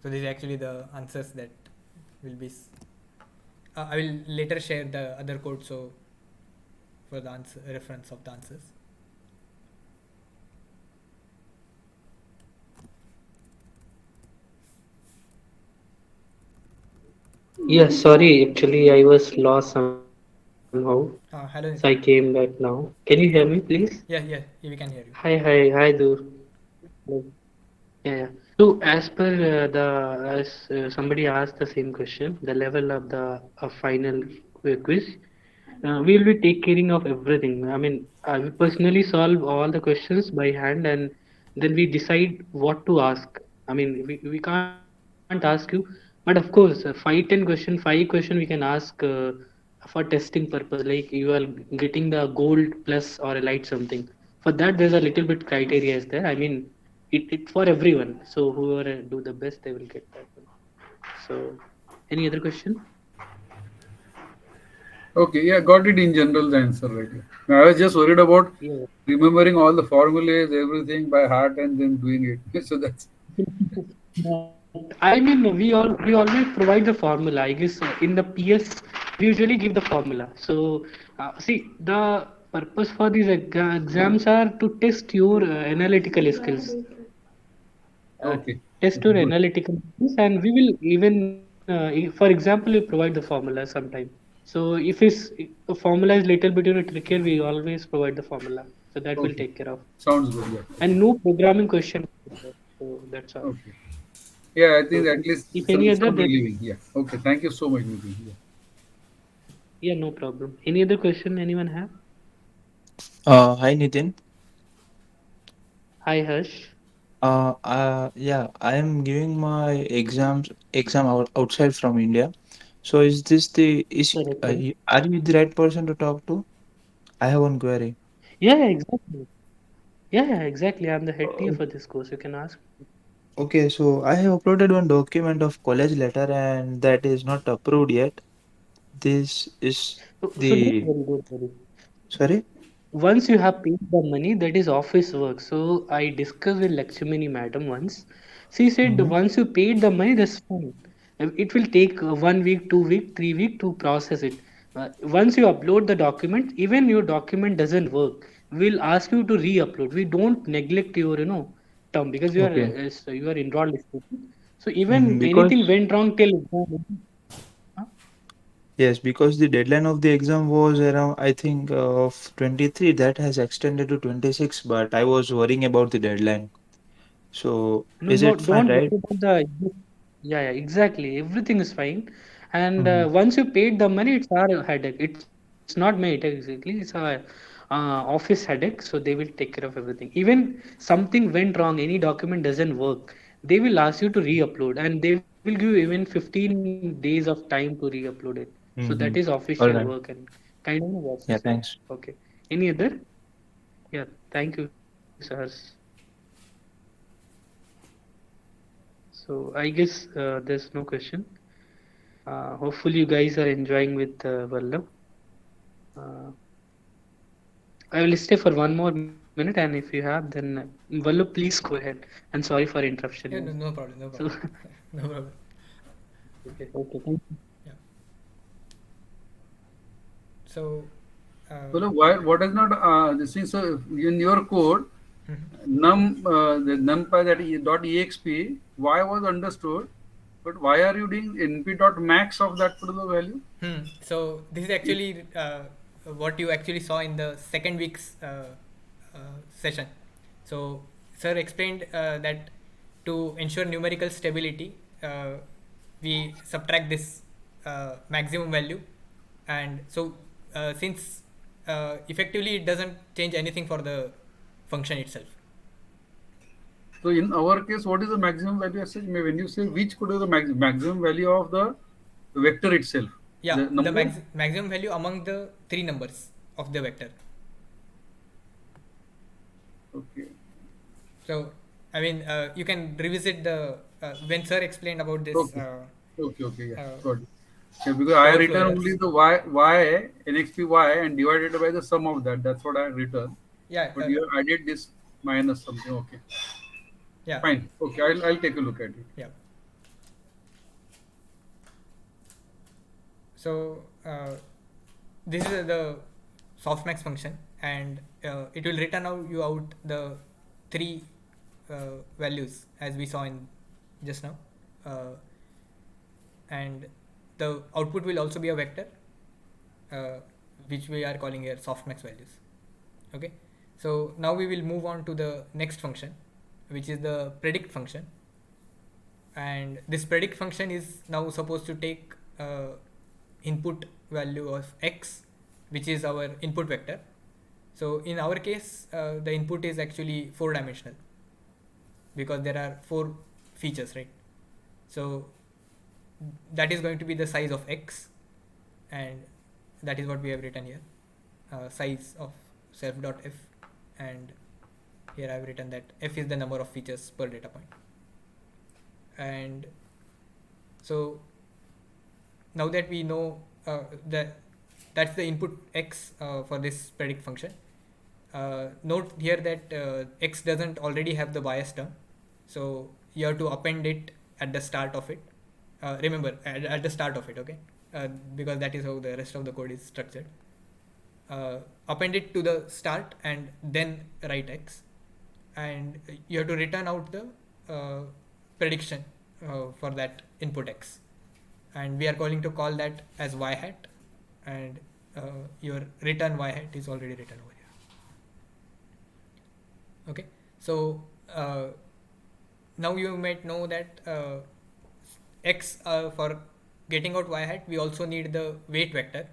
so these are actually the answers that will be I will later share the other code so for the answer reference of the answers. Yeah, sorry, actually I was lost somehow. So I came Hello back Nitin. now. Can you hear me, please? Yeah, we can hear you. Hi, Dur. Hello. Yeah, yeah. So as per somebody asked the same question, the level of the final quiz, we will be taking caring of everything. I mean, we personally solve all the questions by hand, and then we decide what to ask. I mean, we can't ask you, but of course, 5 question we can ask for testing purpose. Like you are getting the gold plus or a light something. For that, there's a little bit criteria is there. I mean, it for everyone. So whoever do the best, they will get that one. So, any other question? Okay, yeah, got it in general the answer right here. Now, I was just worried about Yeah. remembering all the formulas, everything by heart, and then doing it. So that's But I mean, we always provide the formula. I guess in the PS we usually give the formula. So see, the purpose for these exams are to test your analytical skills. Uh, okay. Test Okay, your good. analytical skills, and we will even, for example, we provide the formula sometime. So if the formula is little bit trickier, we always provide the formula. So that will Okay, take care of. sounds good. Yeah. Okay. And no programming question. So that's all. Okay. Yeah, I think So at least if any other, some then relieving. Yeah. Okay. Thank you so much, Nitin. Yeah. yeah, no problem. Any other question anyone have? Hi Nitin. Hi Harsh. Yeah, I am giving my exam outside from India. So is this the is Correct, correct. are you the right person to talk to? I have one query. Yeah, yeah, exactly. Yeah, exactly. I'm the head TA Oh, for this course. You can ask. okay, so I have uploaded one document of college letter and that is not approved yet. This is So the don't worry. sorry. Once you have paid the money, that is office work. So I discussed with Lakshmini madam once. She said Mm-hmm. once you paid the money, that's fine. It will take 1 week, 2 week, 3 week to process it. Once you upload the document, even your document doesn't work. we'll ask you to re-upload. We don't neglect your, term, because Okay. you are enrolled student. So even Because anything went wrong till exam, huh? yes, because the deadline of the exam was around, I think, of 23. That has extended to 26, but I was worrying about the deadline. So No, is no, it fine, don't right? worry about the. Yeah, yeah, exactly. Everything is fine. And Mm-hmm. once you paid the money, it's our headache. It's not my headache exactly. It's our office headache. So they will take care of everything. Even something went wrong, any document doesn't work, they will ask you to re-upload, and they will give you even 15 days of time to re-upload it. So that is Mm-hmm. official All work right. and kind of process. Yeah, Yeah. thanks. Okay. Any other? Yeah. Thank you, sirs. So I guess there's no question. Hopefully you guys are enjoying with Vallabh. Uh, I will stay for one more minute, and if you have, then Vallabh, please go ahead. And sorry for interruption, Yeah, guys. no, no problem, no So problem. No problem. okay, okay, thank you. Yeah. So, Well, why, what is not this is in your code the numpy that dot exp y was understood, but why are you doing np dot max of that particular value? so this is If, actually what you actually saw in the second week's session. So, sir explained that to ensure numerical stability, we subtract this maximum value, and so since effectively it doesn't change anything for the function itself. so in our case, what is the maximum value as such? When you say which could be the maximum value of the vector itself, Yeah, the the number. maximum value among the three numbers of the vector. Okay. So, I mean, you can revisit the when Sir explained about this Okay. Okay. Okay. Yeah. uh, Got it. Yeah, because I overflow return only errors. the y nxp y and divided by the sum of that. That's what I return. Yeah, But you have added this minus something. Okay. yeah, Fine. Okay. I'll take a look at it. yeah. So this is the softmax function, and it will return out you out the three values as we saw in just now, uh, and the output will also be a vector, uh, which we are calling here softmax values. Okay, so now we will move on to the next function, which is the predict function, and this predict function is now supposed to take input value of x, which is our input vector. So in our case, the input is actually four dimensional because there are four features, right? So that is going to be the size of x, and that is what we have written here, size of self dot f, and here I have written that f is the number of features per data point. And so now that we know that that's the input x for this predict function, note here that x doesn't already have the bias term, so you have to append it at the start of it. Remember, at the start of it, okay? Because that is how the rest of the code is structured. Append it to the start and then write x, and you have to return out the prediction for that input x, and we are going to call that as y hat, and your return y hat is already written over here. Okay, so now you might know that x for getting out y hat we also need the weight vector.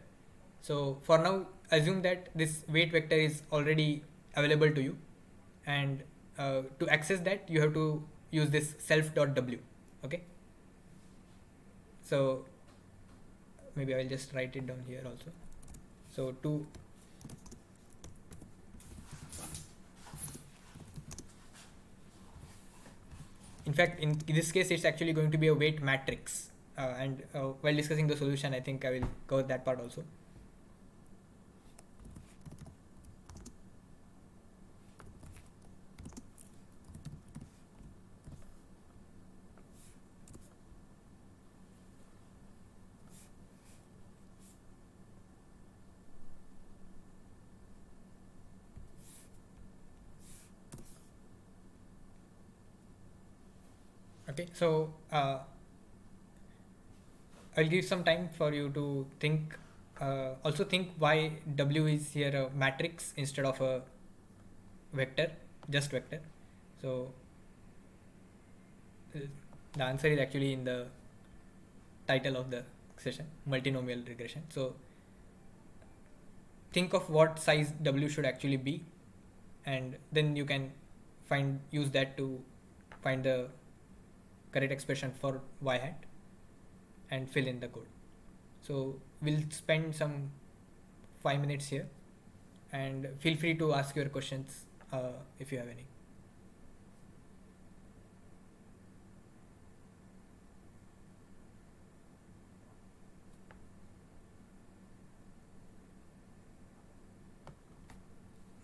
So for now assume that this weight vector is already available to you, and to access that you have to use this self.w. Okay, so maybe I will just write it down here also. So to in fact in this case it's actually going to be a weight matrix, and while discussing the solution I think I will cover that part also. Okay, so I'll give some time for you to think. Also think why W is here a matrix instead of a vector, just vector. So the answer is actually in the title of the session, multinomial regression. So think of what size W should actually be, and then you can use that to find the correct expression for y hat and fill in the code. So we'll spend some 5 minutes here, and feel free to ask your questions if you have any.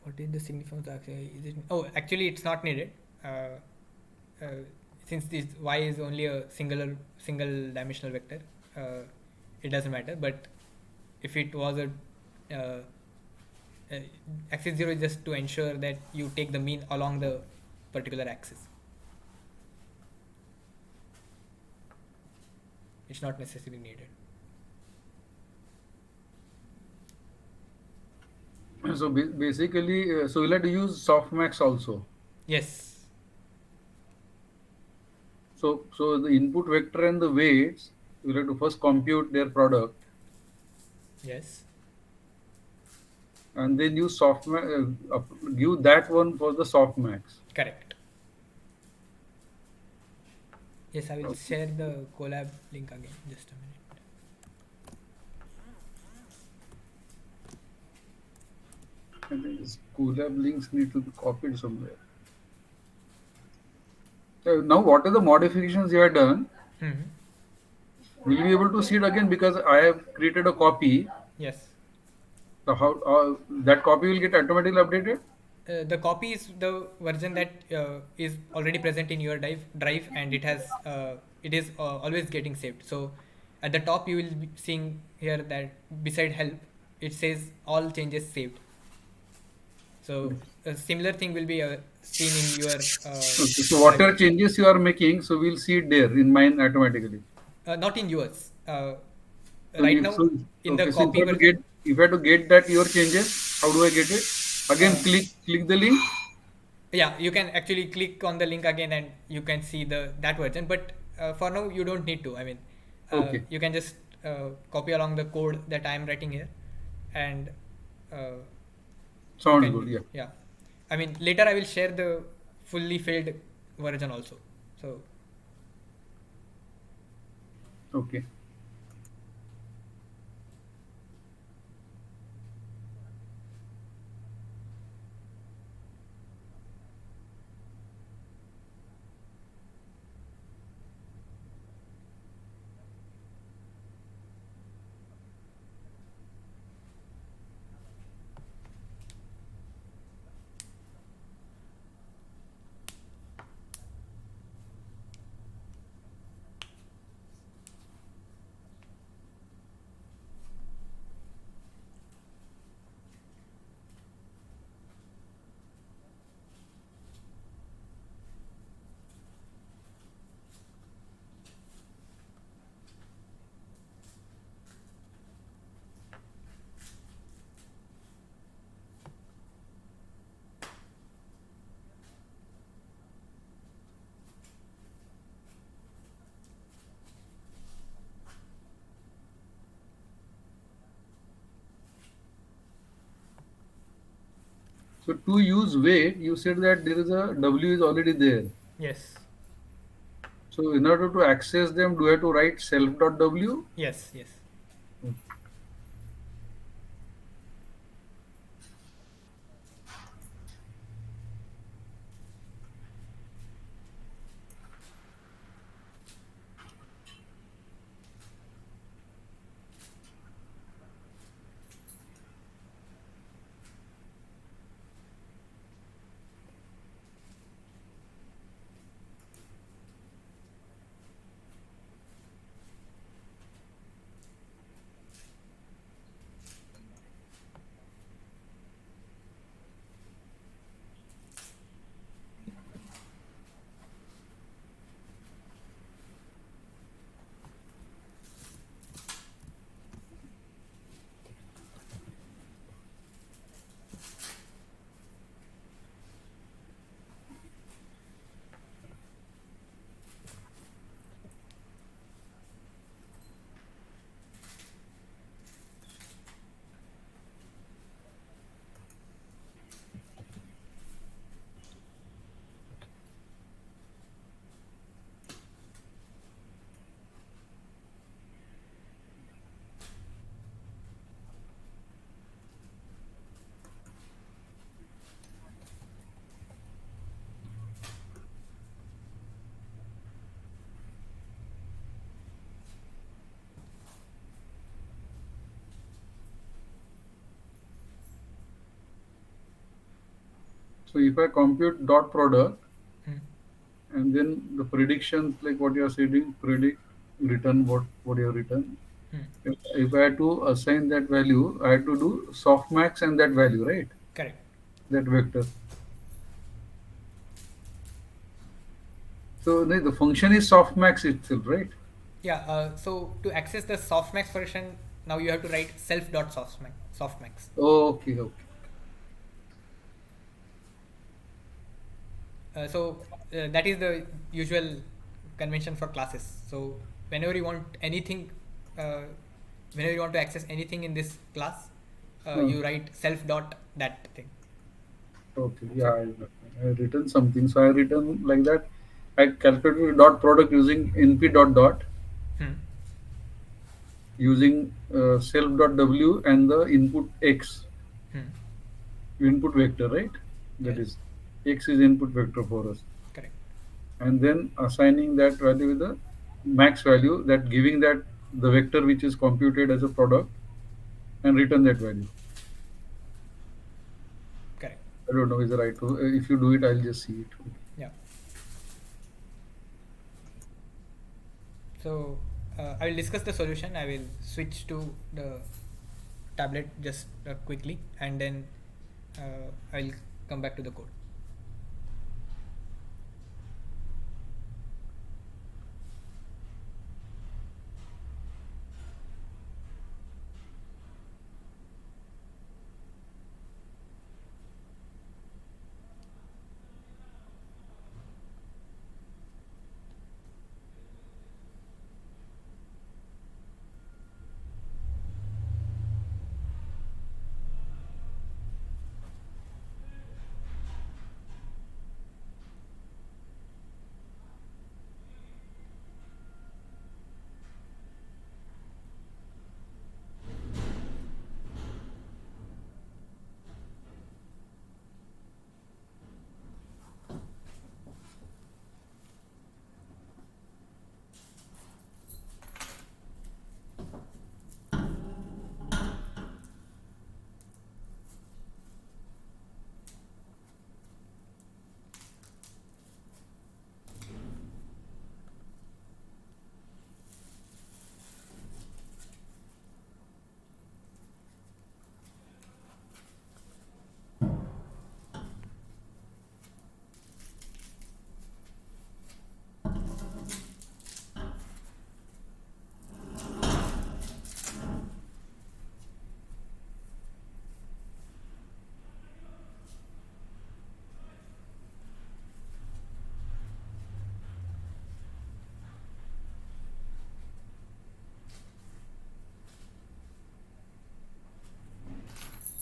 What is the significance of is it? Oh, actually, it's not needed. Uh, since this y is only a single dimensional vector, it doesn't matter. But if it was uh, uh, axis 0 is just to ensure that you take the mean along the particular axis. It's not necessarily needed. So basically, so we'll have to use softmax also. Yes. So the input vector and the weights, we'll have to first compute their product Yes. and then use softmax, give that one for the softmax. Correct. Yes, I will share the Colab link again. Just a minute. And then this Colab links need to be copied somewhere. Now, what are the modifications you have done? Mm-hmm. Will you be able to see it again because I have created a copy? Yes. So how that copy will get automatically updated? The copy is the version that is already present in your drive, and it is always getting saved. So at the top you will be seeing here that beside help it says all changes saved. So a similar thing will be seen in your Okay, so drive, whatever changes you are making, so we'll see it there in mine automatically. not in yours. So Right if now so, in the okay, so copy version, if I have to get that your changes, how do I get it? Again, uh, click the link. yeah, you can actually click on the link again and you can see that version. But for now you don't need to. I mean, Okay, you can just copy along the code that I am writing here, and uh, you sounds can good. Yeah. yeah. I mean, later I will share the fully filled version also. So Okay. So to use weight, you said that there is a W is already there. yes, So in order to access them, do I have to write self.w? yes. So if I compute dot product Hmm. and then the predictions like what you are saying, predict, return what you have written. Hmm. If I had to assign that value, I had to do softmax and that value, right? Correct. That vector. So the function is softmax itself, right? Yeah. So to access the softmax function, now you have to write self dot softmax. Okay, okay. So that is the usual convention for classes. So whenever you want anything, uh, whenever you want to access anything in this class, Uh, you write self dot that thing. okay, So yeah, I written something. So I written like that. I calculated dot product using np dot dot hmm, using self dot w and the input x, hmm, input vector, right? That yes, is x is input vector for us, correct, and then assigning that value with the max value, that giving that the vector which is computed as a product and return that value. correct. I don't know is the right. If you do it, I'll just see it. Yeah. So I will discuss the solution. I will switch to the tablet just quickly, and then I'll come back to the code.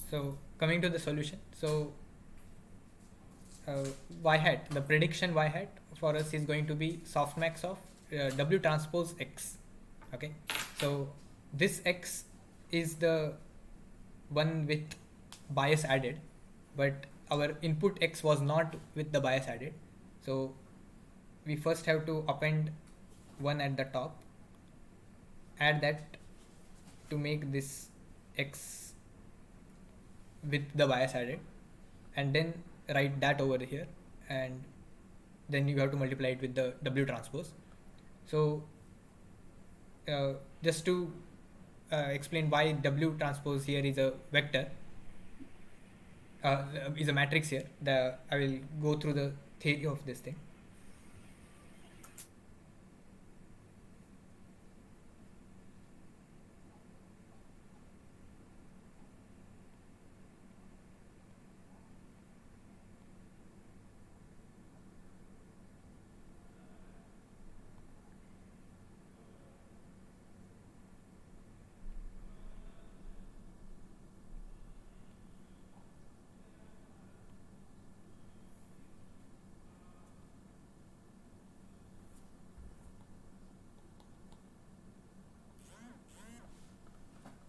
So coming to the solution, so uh, y hat, the prediction y hat for us is going to be softmax of w transpose x. Okay, so this x is the one with bias added, but our input x was not with the bias added. So we first have to append one at the top, add that to make this x with the bias added, and then write that over here, and then you have to multiply it with the w transpose. So just to explain why w transpose here is a vector, is a matrix here, I will go through the theory of this thing.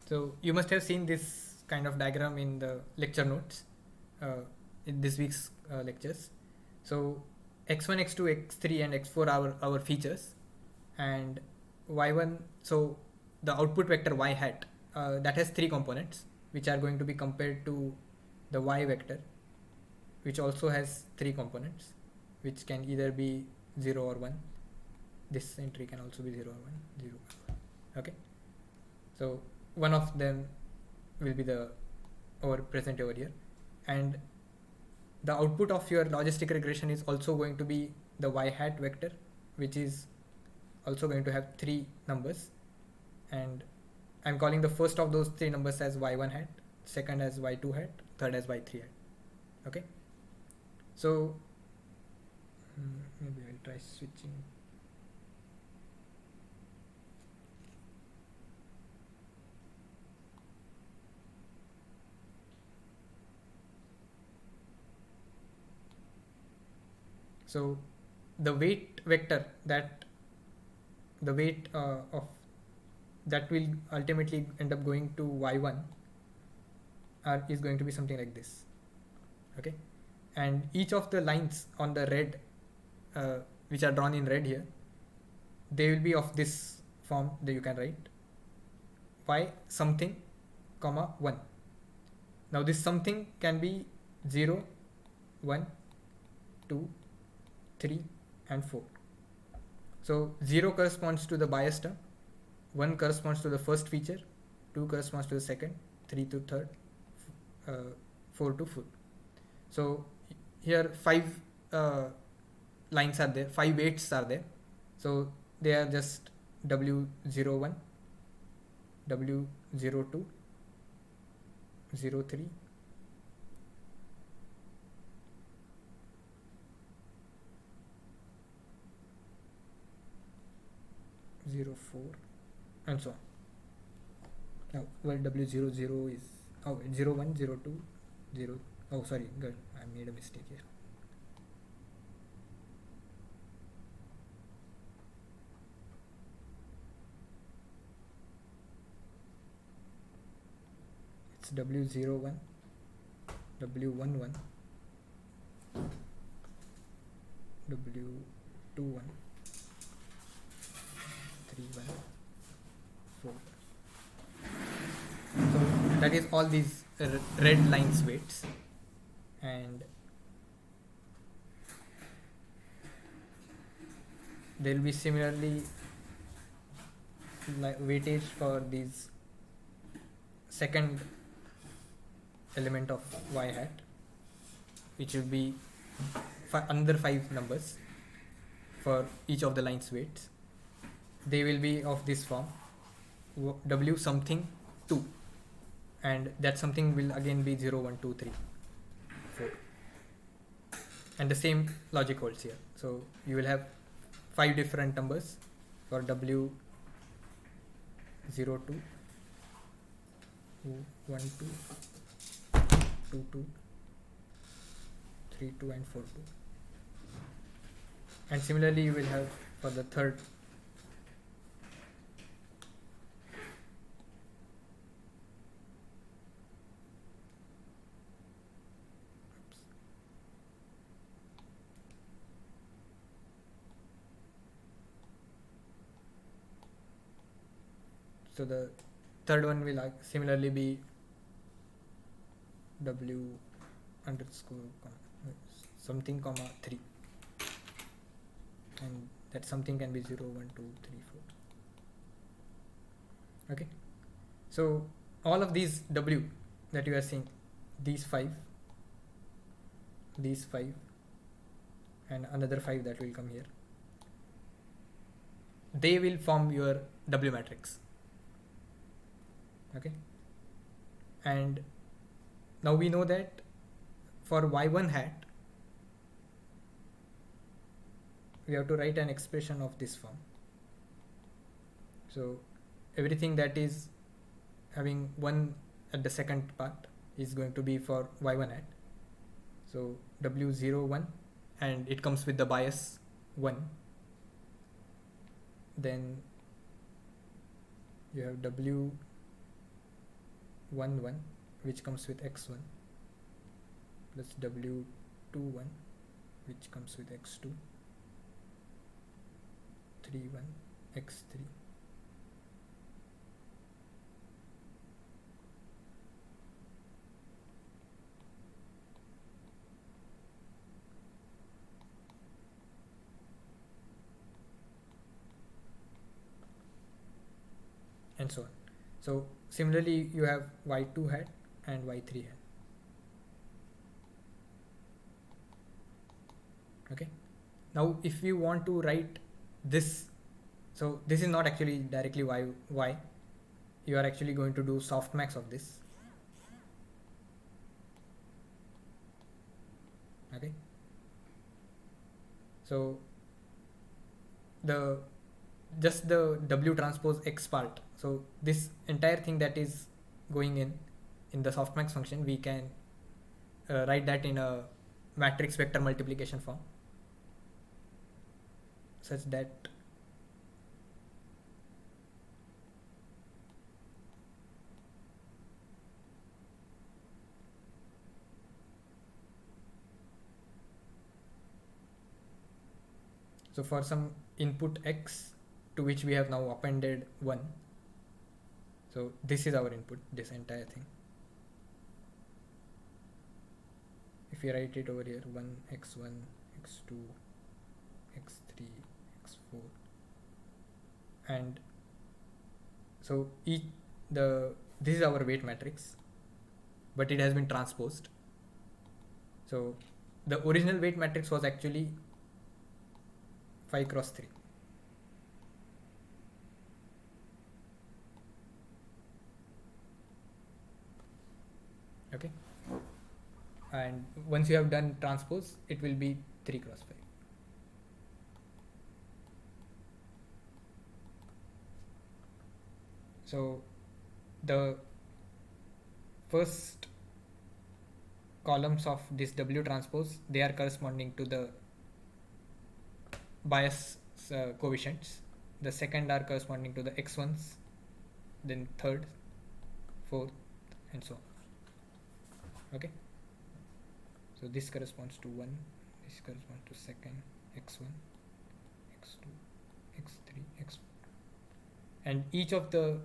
So you must have seen this kind of diagram in the lecture notes uh, in this week's lectures. So x1, x2, x3, and x4 are our features, and y1. So the output vector y hat, that has three components which are going to be compared to the y vector. which also has 3 components, which can either be 0 or 1. This entry can also be 0 or 1, 0 or 1. Okay, so one of them will be the present over here, and the output of your logistic regression is also going to be the y hat vector, which is also going to have 3 numbers, and I'm calling the first of those 3 numbers as y1 hat, second as y2 hat, third as y3 hat. Okay, so maybe I'll try switching. So the weight vector, that the weight of that will ultimately end up going to y1 is going to be something like this. Okay, and each of the lines on the red, which are drawn in red here, they will be of this form that you can write y something comma 1. Now this something can be 0, 1, 2, 3 and 4. So 0 corresponds to the bias term, 1 corresponds to the first feature, 2 corresponds to the second, 3 to third, 4 to fourth. So here 5 lines are there, 5 weights are there. So they are just W01, W02, 03, 04 and so on. Now well, W00 is 01, 02, 0. Oh sorry, good, I made a mistake here. It's W01, W11, W21, 31, 4. So that is all these red lines weights, and there will be similarly weightage for these second element of y hat, which will be another 5 numbers for each of the lines weights. They will be of this form, w something 2, and that something will again be 0, 1, 2, 3, 4, and the same logic holds here. So you will have 5 different numbers for W02, 1, 2, 2, 2, 3, 2 and 4, 2. And similarly you will have for the third so the third one will similarly be W underscore something comma 3, and that something can be 0, 1, 2, 3, 4. Okay, so all of these W that you are seeing, these 5, and another 5 that will come here, they will form your W matrix. Okay, and now we know that for y1 hat we have to write an expression of this form. So everything that is having 1 at the second part is going to be for y1 hat. So W01, and it comes with the bias 1. Then you have W11, which comes with x1, plus W21, which comes with x2, 31, x3, and so on. So similarly, you have y2 hat and y3 hat. Okay. Now, if you want to write this, so this is not actually directly y. You are actually going to do softmax of this. Okay. So the just the W transpose X part. So this entire thing that is going in the softmax function, we can write that in a matrix vector multiplication form, such that so for some input X to which we have now appended 1. So this is our input, this entire thing. If we write it over here, 1, x1, x2, x3, x4, and so this is our weight matrix, but it has been transposed. So the original weight matrix was actually 5 cross 3. Okay. And once you have done transpose, it will be 3 cross 5. So the first columns of this W transpose, they are corresponding to the bias coefficients. The second are corresponding to the x1s, then third, fourth, and so on. Okay. So this corresponds to 1, this corresponds to second, x1, x2, x3, x4. And each of the,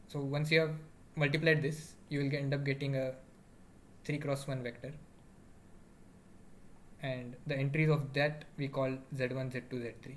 so once you have multiplied this, you will end up getting a 3 cross 1 vector. And the entries of that we call z1, z2, z3.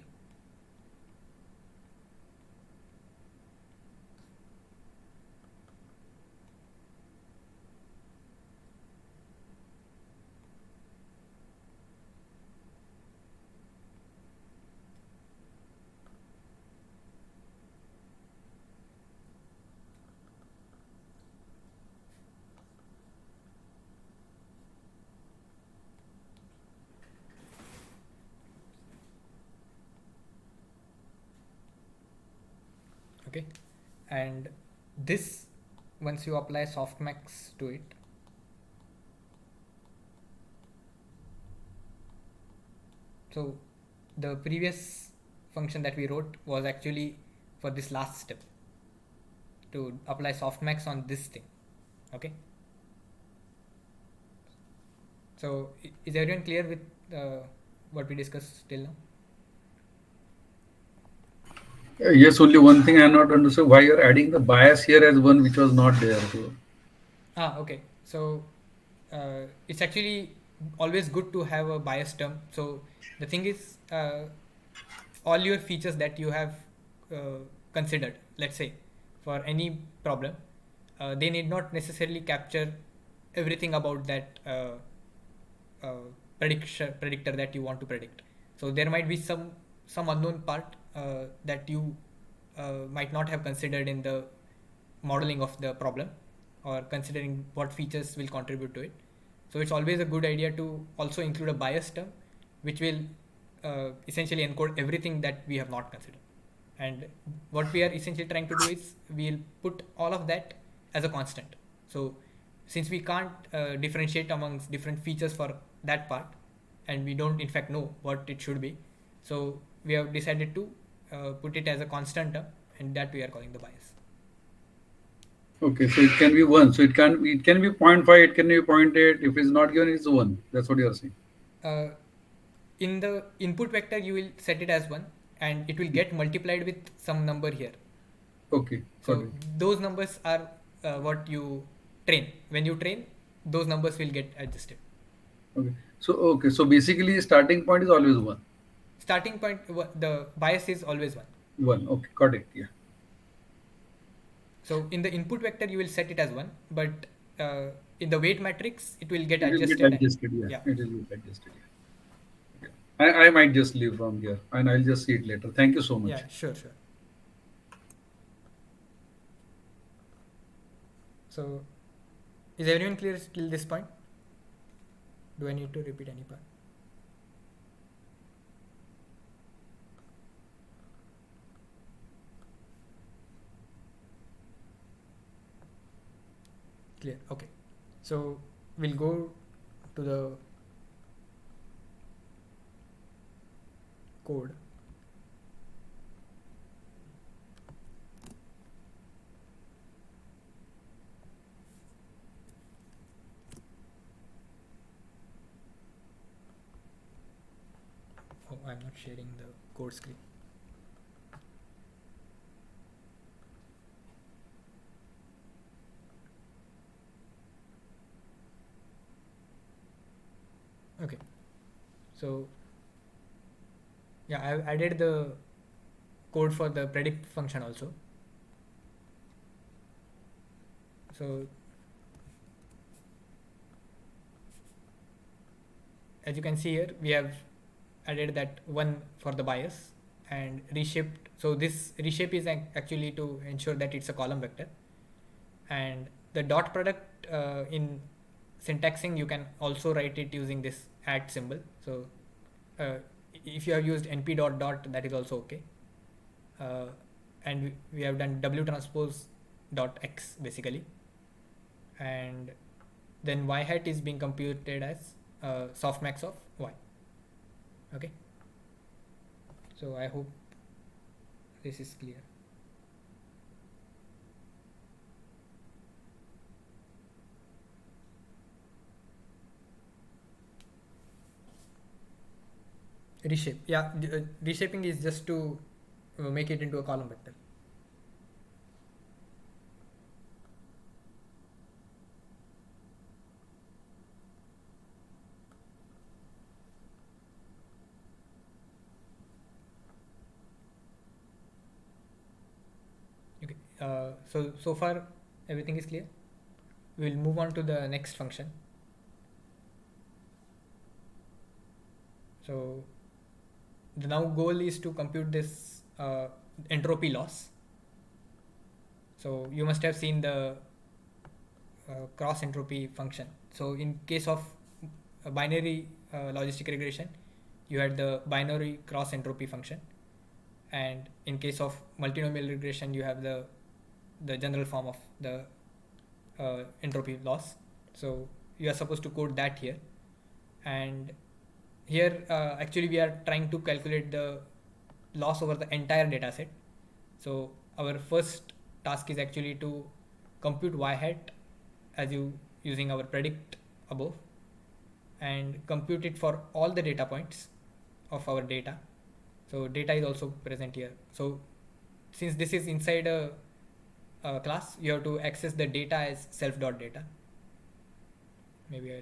Okay, and this, once you apply softmax to it, so the previous function that we wrote was actually for this last step, to apply softmax on this thing. Okay, so is everyone clear with what we discussed till now? Yes, only one thing I have not understood, why you're adding the bias here as one which was not there. So, Okay. So it's actually always good to have a bias term. So the thing is, all your features that you have considered, let's say, for any problem, they need not necessarily capture everything about that predictor that you want to predict. So there might be some unknown part that you might not have considered in the modeling of the problem, or considering what features will contribute to it. So it's always a good idea to also include a bias term, which will essentially encode everything that we have not considered. And what we are essentially trying to do is we'll put all of that as a constant. So since we can't differentiate amongst different features for that part, and we don't in fact know what it should be, so we have decided to put it as a constant term, and that we are calling the bias. okay, so it can be 1. So it can be 0.5, it can be 0.8. If it's not given, it's 1. That's what you're saying. In the input vector, you will set it as 1, and it will get multiplied with some number here. Okay, So got it. those numbers are what you train. When you train, those numbers will get adjusted. Okay, so basically starting point is always 1. Starting point, the bias is always 1. 1. Okay, got it. Yeah. So in the input vector you will set it as 1, but in the weight matrix it will get It will get adjusted. And adjusted. Yeah, yeah, it will get adjusted. Yeah. Okay. I might just leave from here and I'll just see it later. Thank you so yeah, much. sure, sure. So is everyone clear till this point? Do I need to repeat any part? Clear. Okay. So we'll go to the code. Oh, I'm not sharing the code screen. Okay. So yeah, I've added the code for the predict function also. So as you can see here, we have added that one for the bias and reshaped. So this reshape is actually to ensure that it's a column vector. And the dot product in syntaxing, you can also write it using this at symbol. So uh, if you have used np dot dot, that is also okay. And we have done w transpose dot x basically, and then y hat is being computed as softmax of y. Okay, so I hope this is clear. Reshape, yeah, reshaping is just to make it into a column vector. Okay, so far everything is clear. We'll move on to the next function. So the now goal is to compute this entropy loss. So you must have seen the cross entropy function. So in case of a binary logistic regression, you had the binary cross entropy function, and in case of multinomial regression, you have the general form of the entropy loss. So you are supposed to code that here, and here actually we are trying to calculate the loss over the entire data set. So our first task is actually to compute y hat as you using our predict above, and compute it for all the data points of our data. So data is also present here. So since this is inside a class, you have to access the data as self.data. Maybe I'll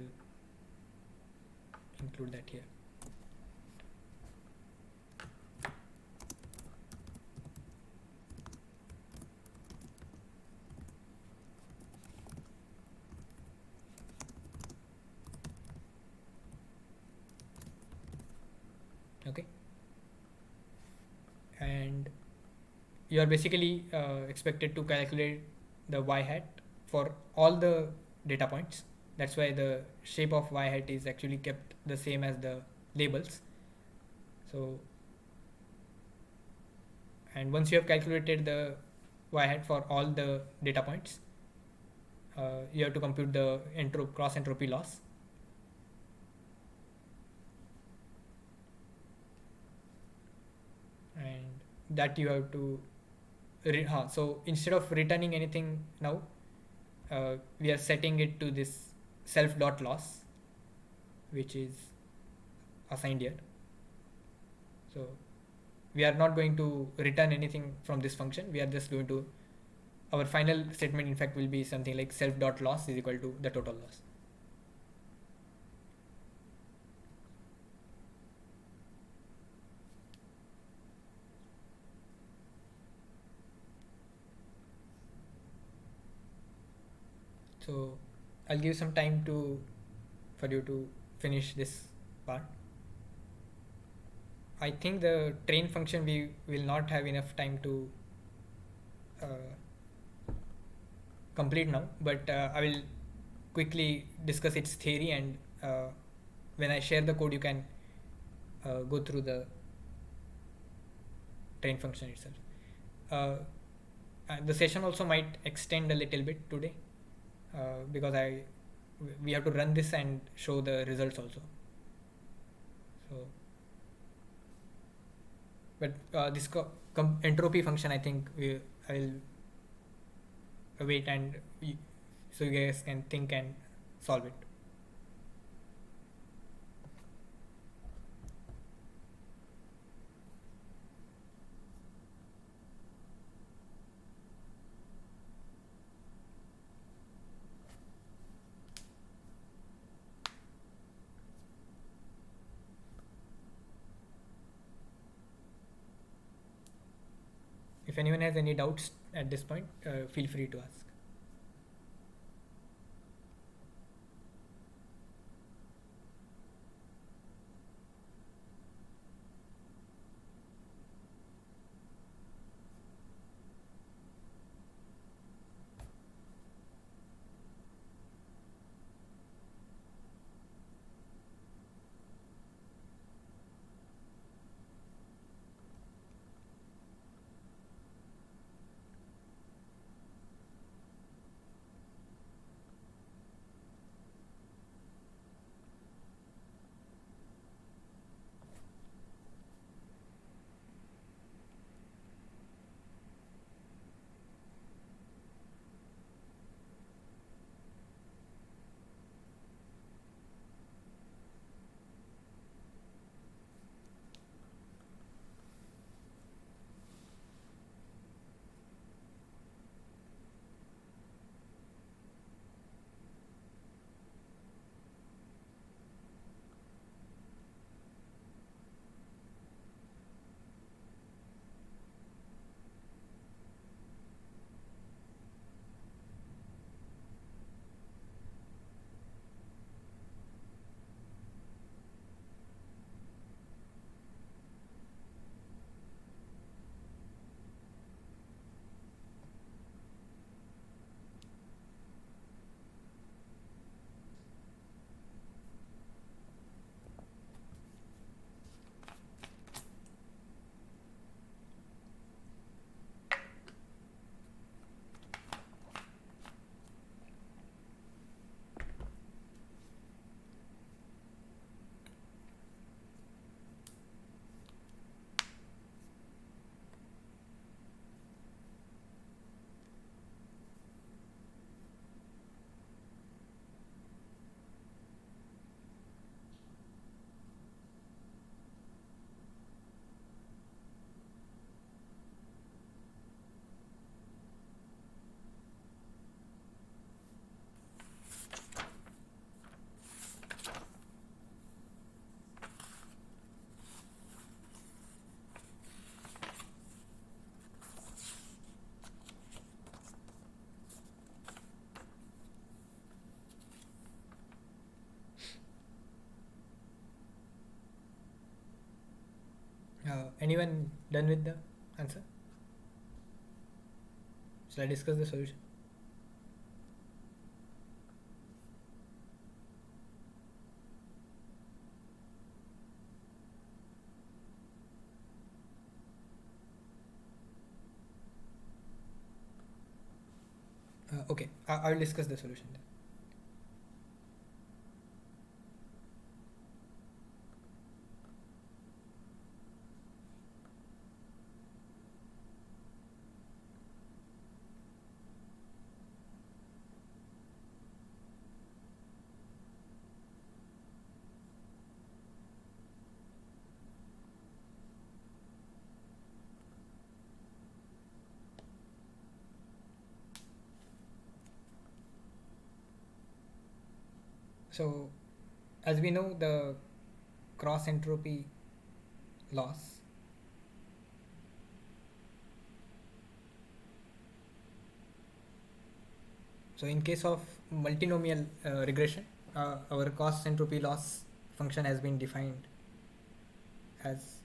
include that here. Okay, and you are basically expected to calculate the y hat for all the data points. That's why the shape of y hat is actually kept the same as the labels. So, and once you have calculated the y hat for all the data points, you have to compute the cross entropy loss. And that you have to so instead of returning anything now, we are setting it to this self dot loss, which is assigned here. So we are not going to return anything from this function. We are just going to, our final statement in fact will be something like self dot loss is equal to the total loss. So I'll give some time to for you to finish this part. I think the train function we will not have enough time to uh, complete now, but I will quickly discuss its theory, and when I share the code, you can go through the train function itself. Uh, and the session also might extend a little bit today because we have to run this and show the results also. So, but this entropy function, I think I will wait and so you guys can think and solve it. If anyone has any doubts at this point, feel free to ask. Anyone done with the answer? Shall I discuss the solution? Okay, I'll discuss the solution then. So, as we know, the cross entropy loss So in case of multinomial regression, our cost entropy loss function has been defined as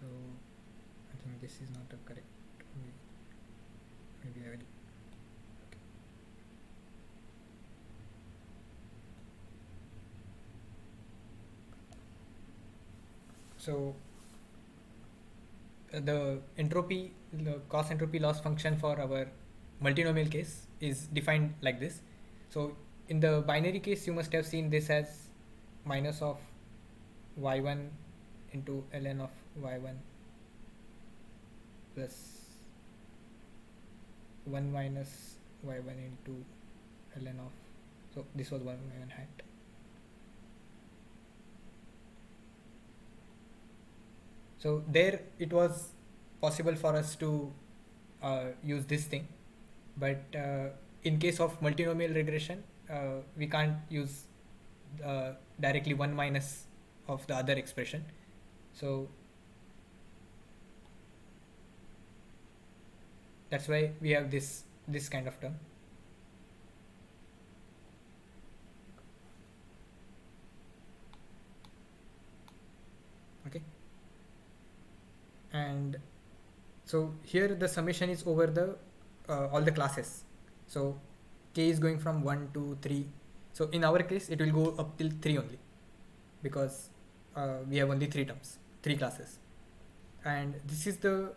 so I think this is not a correct way. Maybe I will. So the cost entropy loss function for our multinomial case is defined like this. So in the binary case, you must have seen this as minus of y1 into ln of y1 plus 1 minus y1 into ln of, so this was y1 hat. So there it was possible for us to use this thing, but in case of multinomial regression, we can't use directly 1 minus of the other expression. So that's why we have this kind of term. Okay. And so here the summation is over the all the classes. So k is going from 1 to 3. So in our case it will go up till 3 only, because we have only 3 terms, 3 classes, and this is the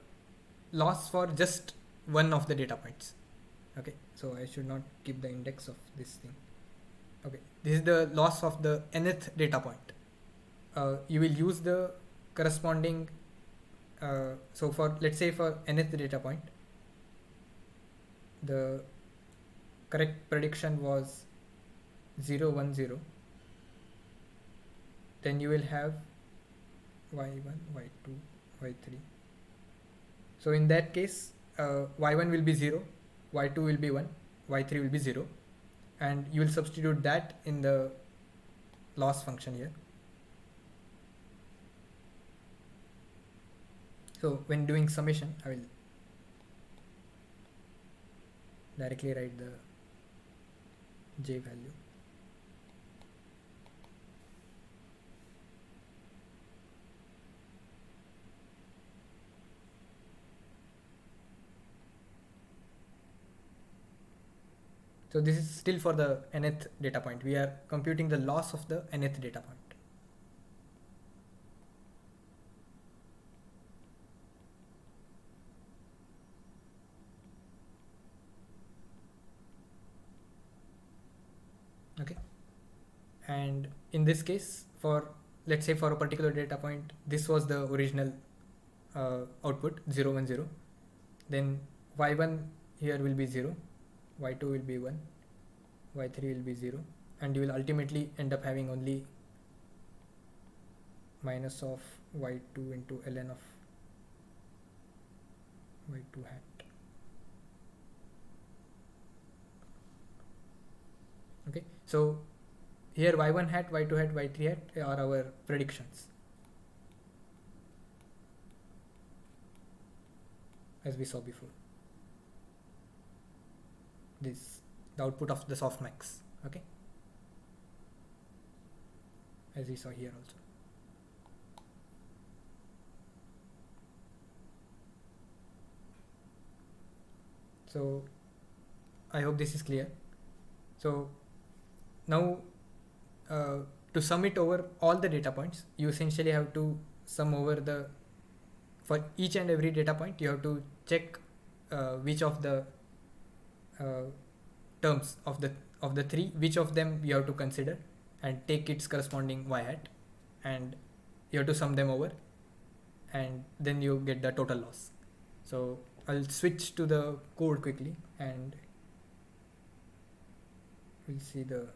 loss for just one of the data points. Okay, so I should not keep the index of this thing. Okay, this is the loss of the nth data point. You will use the corresponding so for, let's say, for nth data point, the correct prediction was 0 1 0, then you will have y1 y2 y3. So in that case, y1 will be 0, y2 will be 1, y3 will be 0, and you will substitute that in the loss function here. So when doing summation, I will directly write the j value. So this is still for the nth data point. We are computing the loss of the nth data point. Okay, and in this case, for, let's say, for a particular data point, this was the original output 0 1 0. Then y1 here will be 0, y2 will be 1, y3 will be 0, and you will ultimately end up having only minus of y2 into ln of y2 hat. Okay, so here y1 hat, y2 hat, y3 hat are our predictions, as we saw before. This the output of the softmax. Okay, as we saw here also. So I hope this is clear. So now to sum it over all the data points, you essentially have to sum over the, for each and every data point you have to check which of the terms of the 3, which of them you have to consider, and take its corresponding y hat, and you have to sum them over, and then you get the total loss. So I'll switch to the code quickly and we'll see the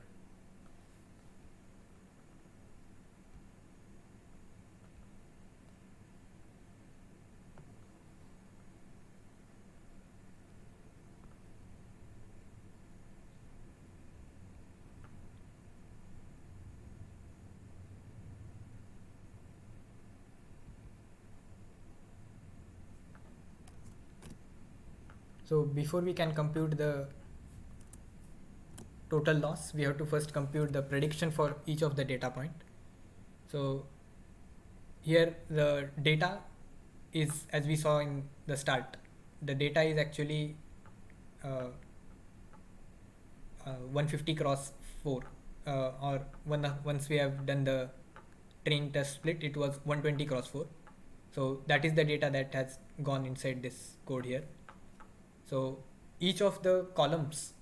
so before we can compute the total loss, we have to first compute the prediction for each of the data point. So here the data is, as we saw in the start, the data is actually uh, 150 cross 4, or once we have done the train test split, it was 120 cross 4. So that is the data that has gone inside this code here. So each of the columns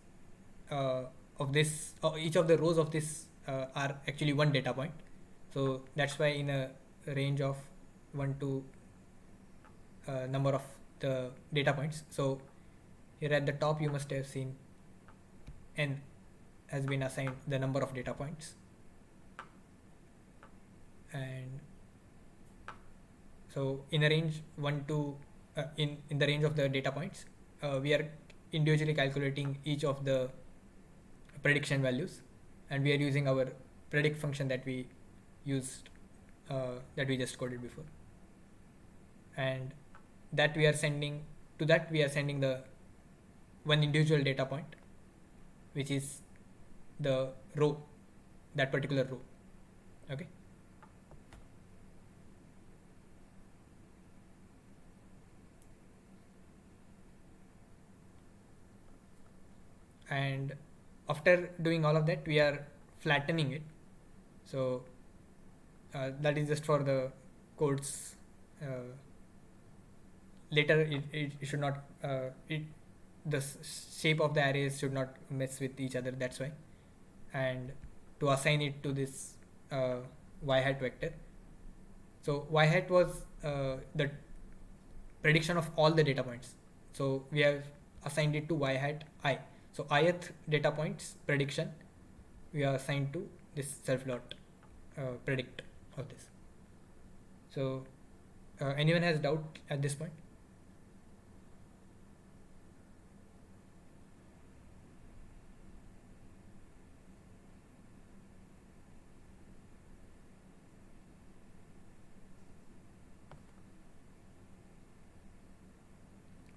of this, each of the rows of this are actually one data point. So that's why in a range of 1 to number of the data points. So here at the top you must have seen n has been assigned the number of data points, and so in a range 1 to in the range of the data points, we are individually calculating each of the prediction values, and we are using our predict function that we used, that we just coded before, and that we are sending the one individual data point, which is the row, that particular row. Okay. And after doing all of that, we are flattening it. So that is just for the codes. Later it should not the shape of the arrays should not mess with each other, that's why. And to assign it to this y hat vector, so y hat was the prediction of all the data points, so we have assigned it to y hat I. So ith data points prediction we are assigned to this self dot predict of this. So anyone has doubt at this point?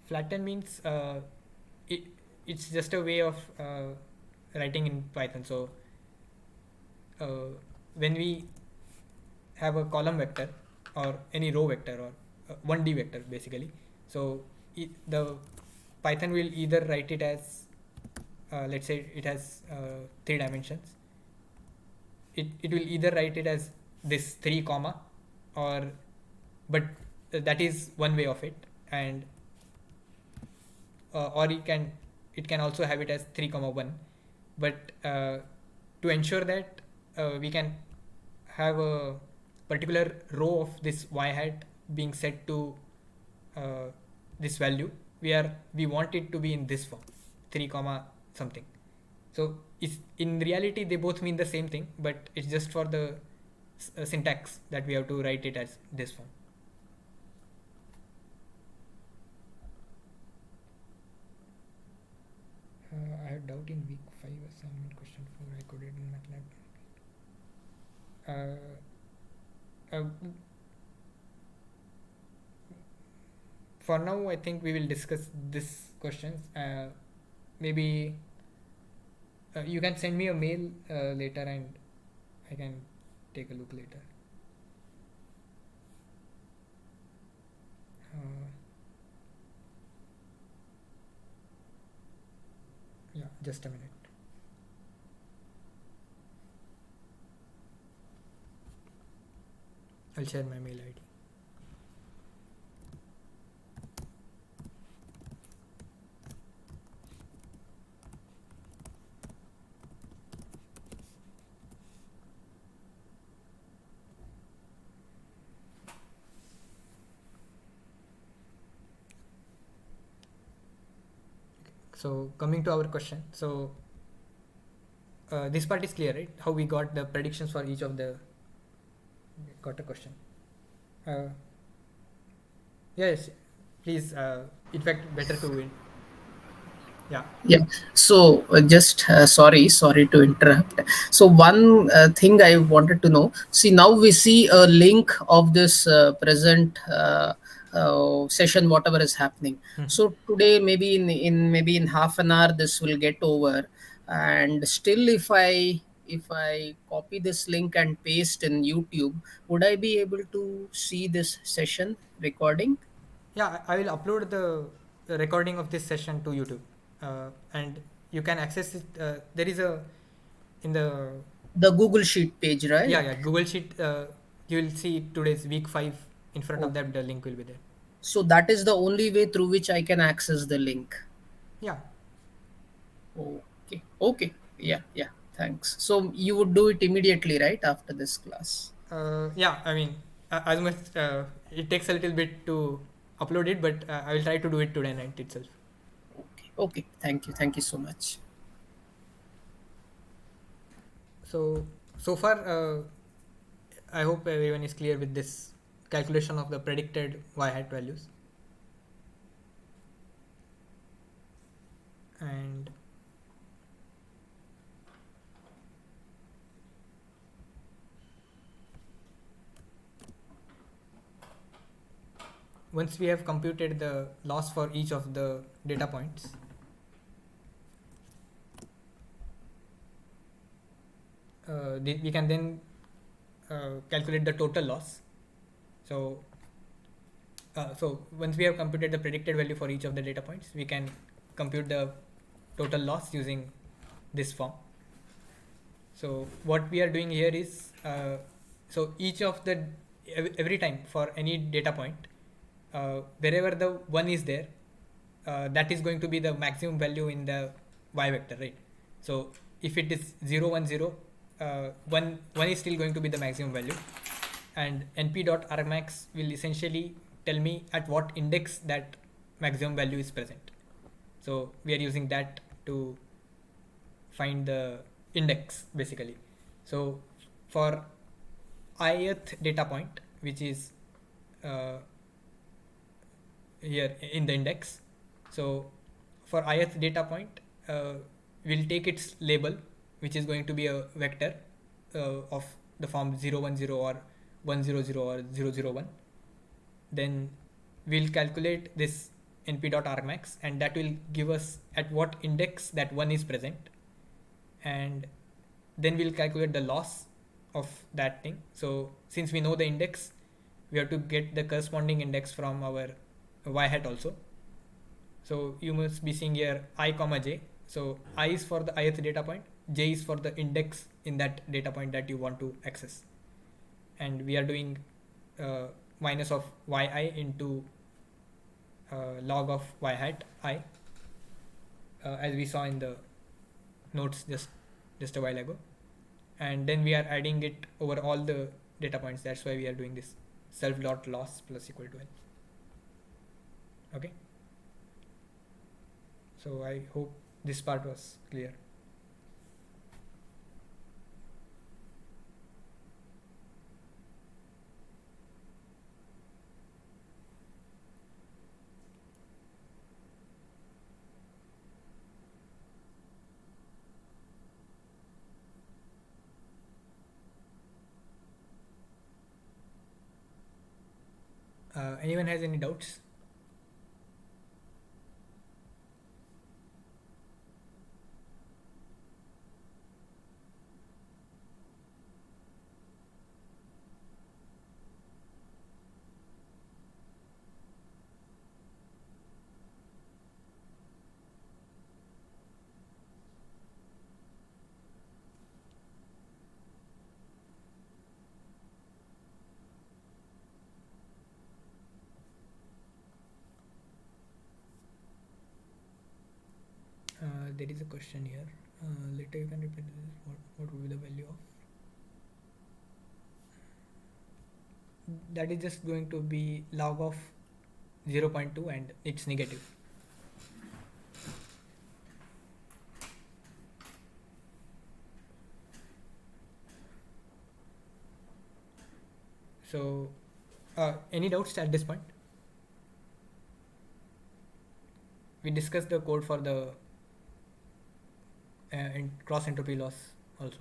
Flatten means it's just a way of writing in Python. So when we have a column vector or any row vector or 1D vector basically, so the Python will either write it as let's say it has 3 dimensions. It will either write it as this 3 comma, or but that is one way of it, and or it can also have it as 3 comma 1, but to ensure that we can have a particular row of this y hat being set to this value, we want it to be in this form, 3 comma something. So it's, in reality they both mean the same thing, but it's just for the syntax that we have to write it as this form. I had doubt in week 5 assignment question 4. I coded in MATLAB. For now, I think we will discuss this questions. Maybe you can send me a mail later, and I can take a look later. Yeah, just a minute. I'll share my mail ID. So coming to our question, so this part is clear, right? How we got the predictions for each of the got a question. Uh, yes, please. In fact, better to win. Yeah. Yeah. So just sorry to interrupt. So one thing I wanted to know. See, now we see a link of this present session, whatever is happening. So today, maybe in half an hour, this will get over. And still, if I copy this link and paste in YouTube, would I be able to see this session recording? Yeah, I will upload the recording of this session to YouTube, and you can access it. There is a in the The Google Sheet page, yeah, right? yeah, Google Sheet. You will see today's week 5 in front of Okay. that. The link will be there. So that is the only way through which I can access the link. Yeah. Okay. Okay. Yeah. Yeah. Thanks. So you would do it immediately, right, after this class? Yeah. I mean, as much it takes a little bit to upload it, but I will try to do it today night itself. Okay. Okay. Thank you. Thank you so much. So far, I hope everyone is clear with this calculation of the predicted y hat values. And once we have computed the loss for each of the data points, we can then calculate the total loss. So once we have computed the predicted value for each of the data points, we can compute the total loss using this form. So what we are doing here is, so each of the every time for any data point, wherever the 1 is there, that is going to be the maximum value in the y vector, right? So if it is 0 1 0, 1 is still going to be the maximum value, and np.argmax will essentially tell me at what index that maximum value is present. So we are using that to find the index basically. So for ith data point, which is uh, here in the index, so for ith data point, we'll take its label, which is going to be a vector of the form 010 or 100 or 001. Then we'll calculate this np.argmax, and that will give us at what index that 1 is present, and then we'll calculate the loss of that thing. So since we know the index, we have to get the corresponding index from our y hat also. So you must be seeing here I comma j. So I is for the ith data point, j is for the index in that data point that you want to access, and we are doing minus of yi into log of y hat I, as we saw in the notes just a while ago, and then we are adding it over all the data points. That's why we are doing this self dot loss plus equal to n. Okay, so I hope this part was clear. Anyone has any doubts? There is a question here. Later you can repeat this. What will be the value of? That is just going to be log of 0.2 and it's negative. So any doubts at this point? We discussed the code for the cross entropy loss also.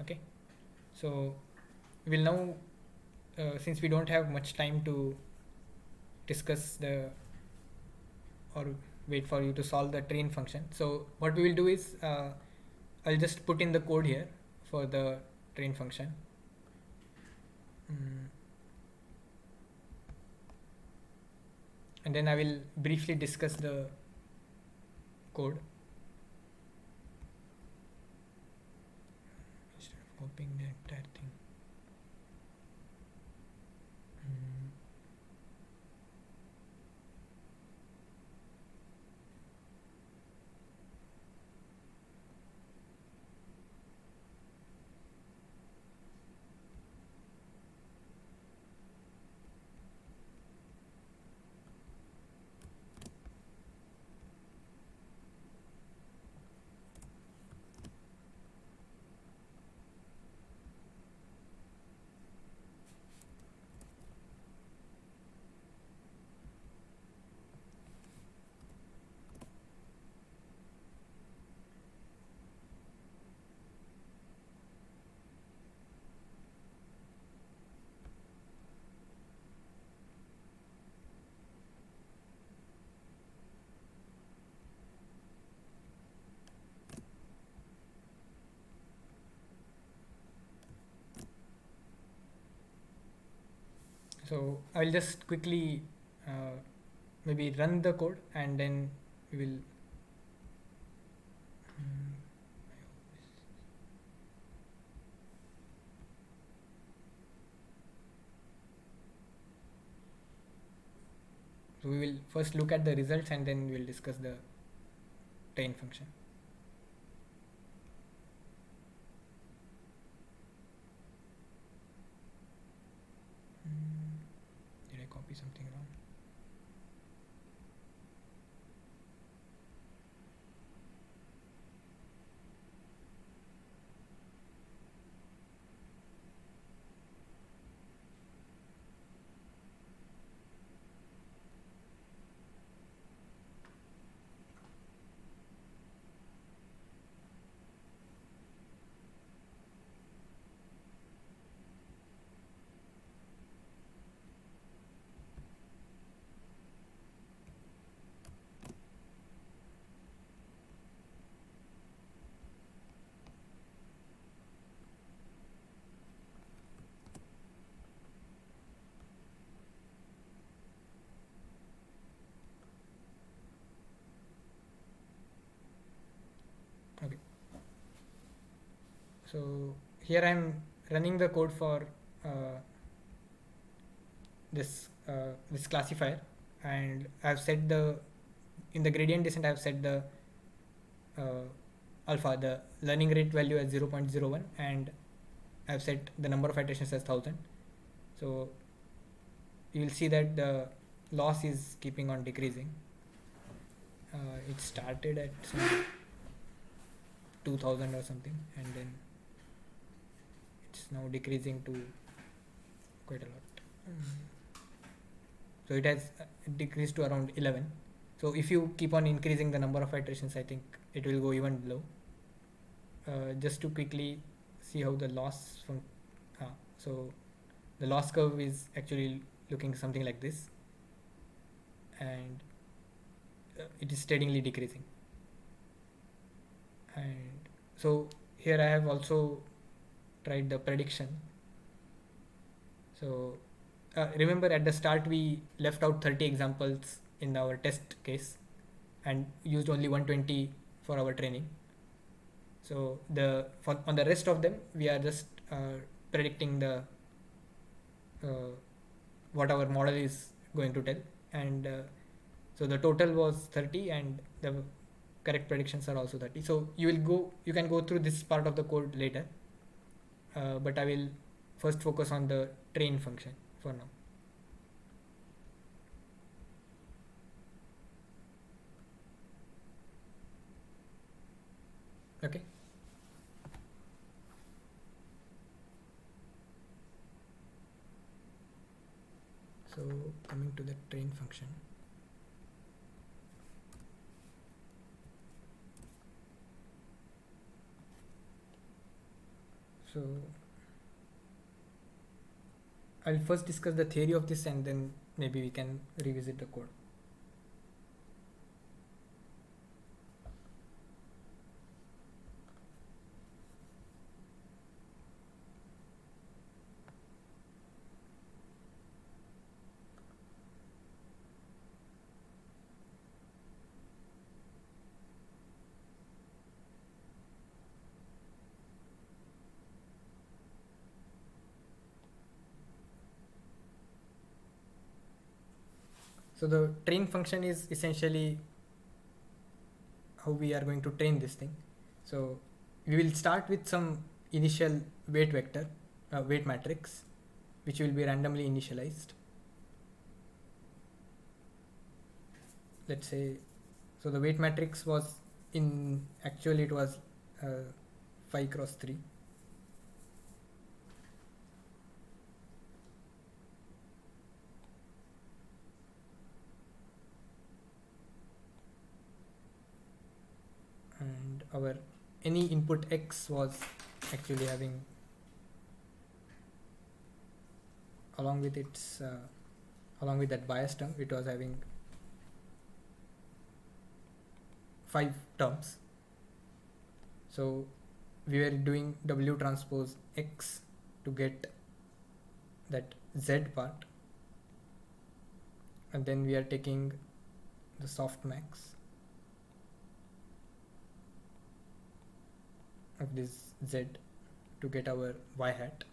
Okay, so we'll now, since we don't have much time to discuss the or wait for you to solve the train function, so what we will do is I'll just put in the code here for the train function. And then I will briefly discuss the code. Instead of copying the entire thing. So I'll just quickly maybe run the code and then we will so we will first look at the results and then we'll discuss the train function. Did I copy something wrong? Okay. So here I'm running the code for this classifier, and I've set the in the gradient descent I've set the alpha, the learning rate value as 0.01, and I've set the number of iterations as 1000. So you will see that the loss is keeping on decreasing. It started at some 2000 or something, and then it's now decreasing to quite a lot. So it has decreased to around 11. So if you keep on increasing the number of iterations, I think it will go even low. Just to quickly see how the loss from so the loss curve is actually looking something like this, and it is steadily decreasing. And so here I have also tried the prediction. So remember at the start we left out 30 examples in our test case and used only 120 for our training. So on the rest of them we are just predicting the what our model is going to tell, and so the total was 30 and the correct predictions are also 30. So you can go through this part of the code later, but I will first focus on the train function for now. Okay. So coming to the train function. So I'll first discuss the theory of this and then maybe we can revisit the code. So the train function is essentially how we are going to train this thing. So we will start with some initial weight vector, weight matrix, which will be randomly initialized. Let's say, so the weight matrix was actually it was 5 cross 3. And our any input x was actually having, along with its along with that bias term, it was having 5 terms. So we were doing W transpose X to get that Z part, and then we are taking the softmax of this Z to get our Y hat.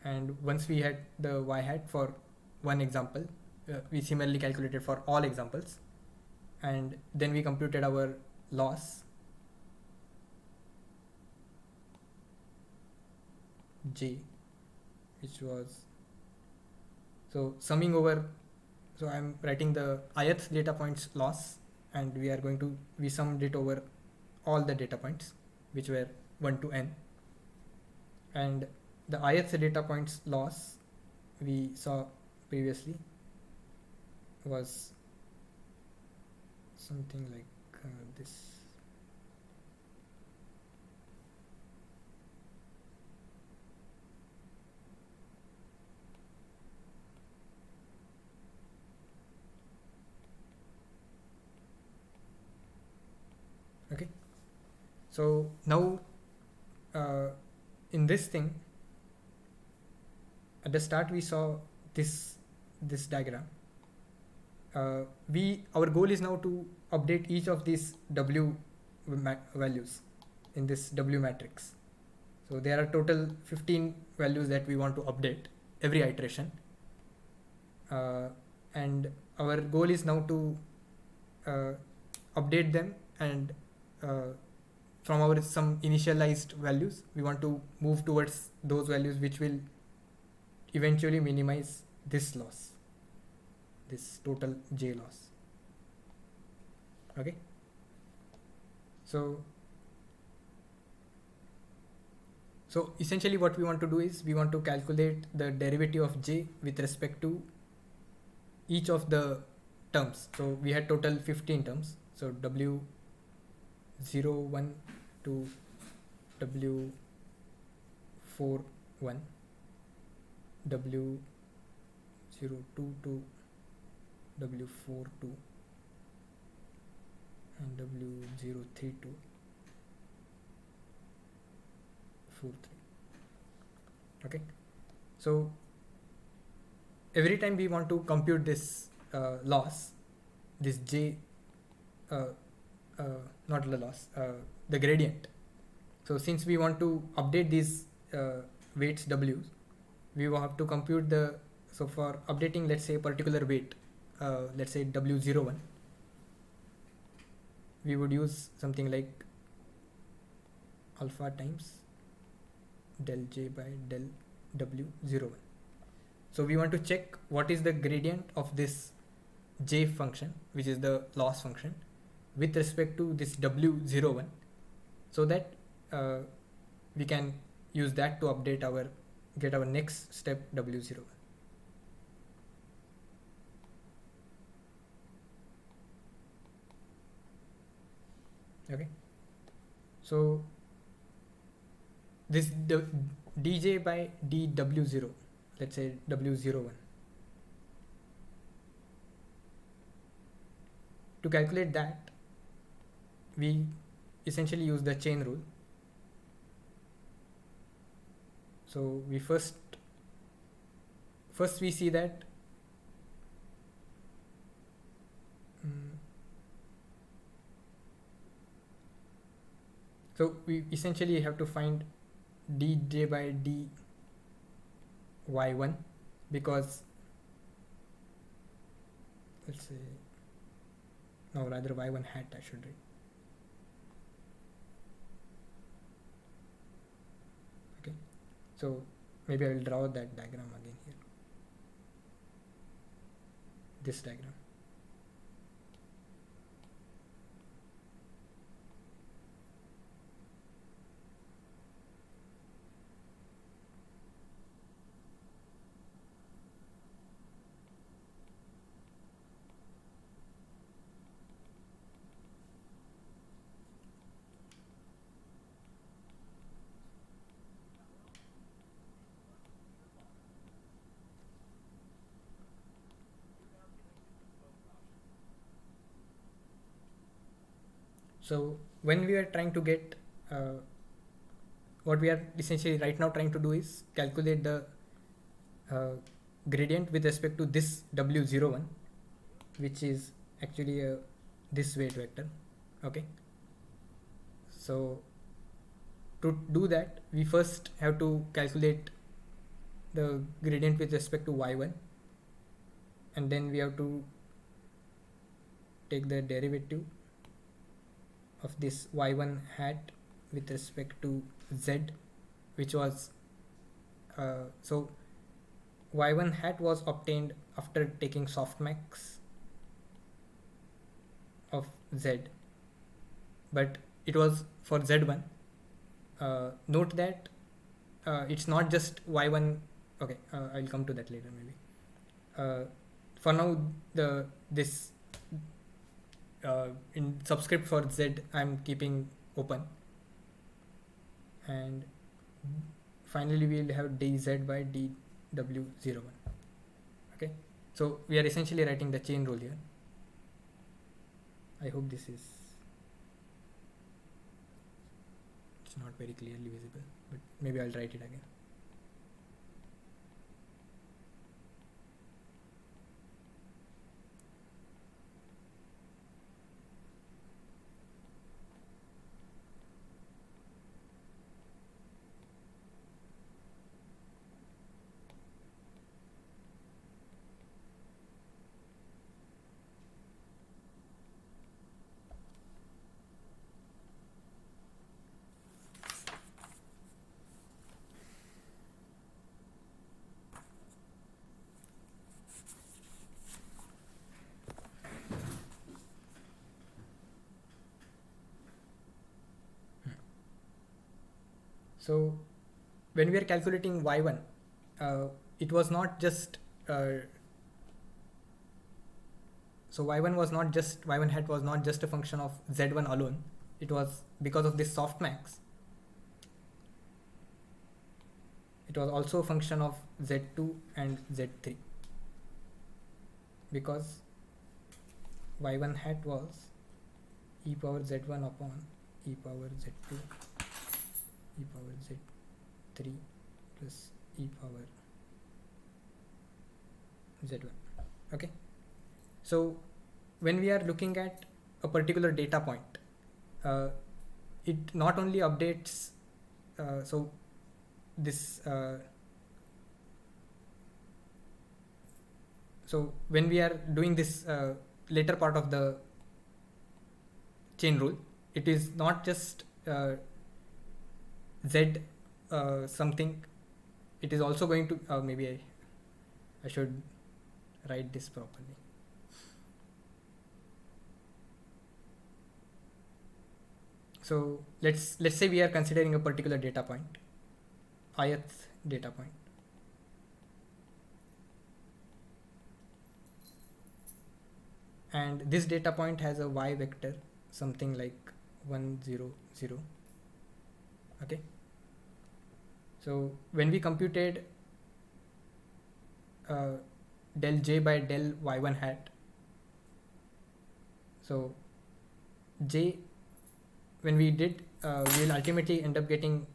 And once we had the Y hat for one example, we similarly calculated for all examples, and then we computed our loss J, which was, so summing over, so I'm writing the ith data points loss, and we summed it over all the data points which were 1 to n, and the ith data points loss we saw previously was something like this. Okay, so now in this thing, at the start we saw this diagram. Our goal is now to update each of these W values in this W matrix. So there are total 15 values that we want to update every iteration, and our goal is now to update them, and from our some initialized values we want to move towards those values which will eventually minimize this loss, this total J loss. Okay, so essentially what we want to do is we want to calculate the derivative of J with respect to each of the terms. So we had total 15 terms, so W 0 1 to W 4 1, W 0 2 to W 4 2, and W 0 3 to 4 3. Okay, so every time we want to compute this loss, this J, not the loss, the gradient. So since we want to update these weights W's, we will have to compute the, so for updating, let's say a particular weight, let's say W01, we would use something like alpha times del J by del W01. So we want to check what is the gradient of this J function, which is the loss function, with respect to this W01. so that we can use that to update our get our next step W0. Okay, so this dj by dw0, let's say w01, to calculate that we essentially use the chain rule. So we first we see that so we essentially have to find dj by dy1, because let's say, no, rather y1 hat I should write. Okay, so maybe I will draw that diagram again here, this diagram. So when we are trying to get what we are essentially right now trying to do is calculate the gradient with respect to this W01, which is actually this weight vector. Okay, so to do that we first have to calculate the gradient with respect to y1, and then we have to take the derivative of this y1 hat with respect to z, which was so y1 hat was obtained after taking softmax of z, but it was for z1. Note that it's not just y1. Okay, I'll come to that later maybe. For now, this in subscript for z I'm keeping open, and finally we'll have dz by dw01. Okay, so we are essentially writing the chain rule here. I hope this is, it's not very clearly visible, but maybe I'll write it again. So when we are calculating y1, it was not just so y1 was not just, y1 hat was not just a function of z1 alone. It was because of this softmax. It was also a function of z2 and z3, because y1 hat was e power z1 upon e power z2 e power z3 plus e power z1. Okay, so when we are looking at a particular data point, it not only updates so this so when we are doing this later part of the chain rule, it is not just z something, it is also going to maybe I should write this properly. So let's say we are considering a particular data point, ith data point. And this data point has a y vector something like 1 0 0. Okay, so when we computed del j by del y1 hat, so j, when we did, we will ultimately end up getting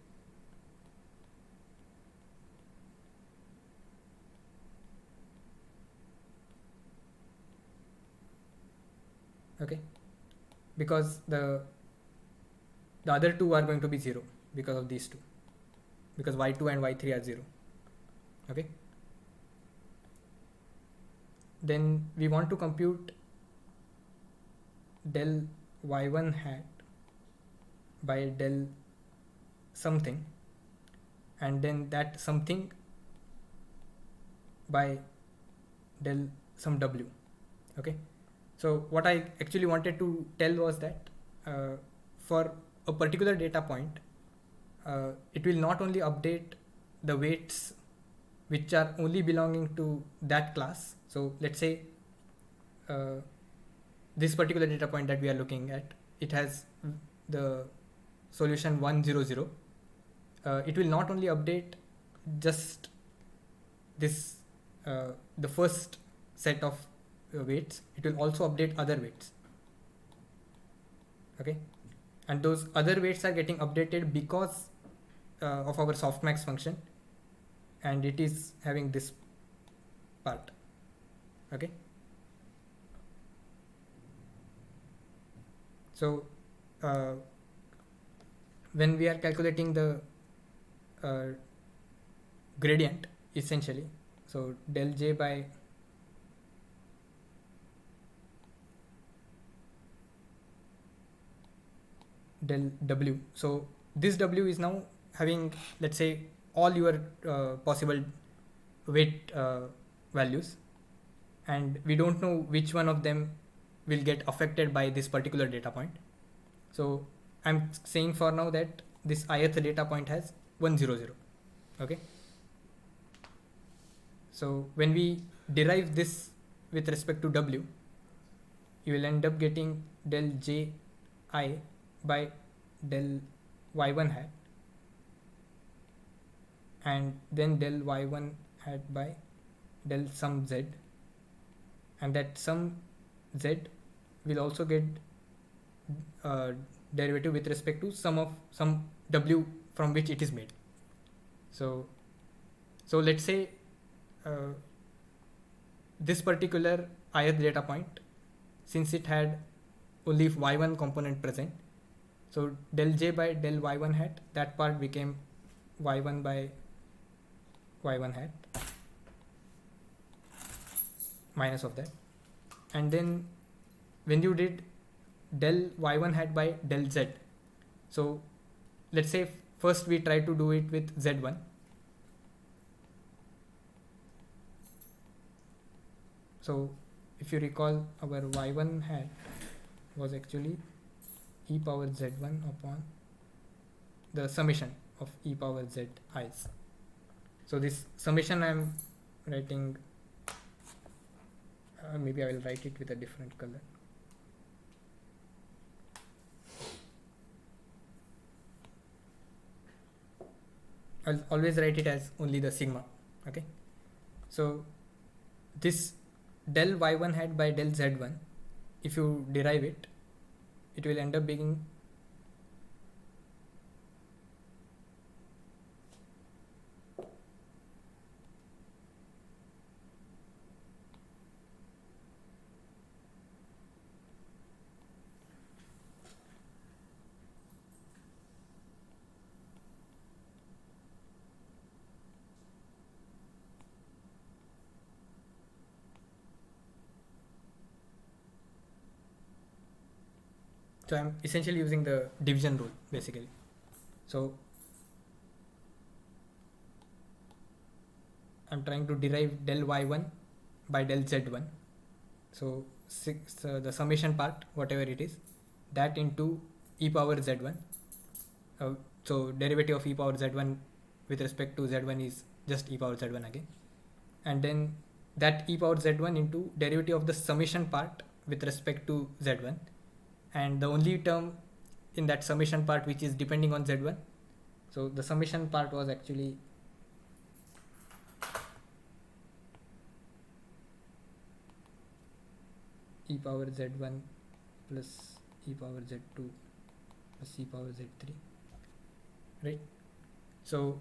okay, because the other two are going to be 0 because of these two, because y2 and y3 are 0. Okay, then we want to compute del y1 hat by del something, and then that something by del some w. Okay, so what I actually wanted to tell was that for a particular data point, it will not only update the weights which are only belonging to that class. So let's say this particular data point that we are looking at, it has the solution 100. It will not only update just this the first set of weights, it will also update other weights. Okay, and those other weights are getting updated because of our softmax function, and it is having this part. Okay, so when we are calculating the gradient essentially, so del j by del w, so this w is now having, let's say, all your possible weight values, and we don't know which one of them will get affected by this particular data point. So I'm saying for now that this ith data point has 100. Okay, so when we derive this with respect to w, you will end up getting del j I by del y1 hat, and then del y1 hat by del sum z, and that sum z will also get derivative with respect to some w from which it is made. So let's say this particular ith data point, since it had only y1 component present, so del j by del y1 hat, that part became y1 by y1 hat minus of that. And then when you did del y1 hat by del z, so let's say first we try to do it with z1. So if you recall, our y1 hat was actually e power z1 upon the summation of e power z i's. So this summation I am writing, maybe I will write it with a different color. I'll always write it as only the sigma. Okay, so this del y1 hat by del z1, if you derive it, it will end up being so I'm essentially using the division rule basically. So I'm trying to derive del y1 by del z1. So the summation part, whatever it is, that into e power z1. So derivative of e power z1 with respect to z1 is just e power z1 again, and then that e power z1 into derivative of the summation part with respect to z1, and the only term in that summation part which is depending on z1. So the summation part was actually e power z1 plus e power z2 plus e power z3, right? So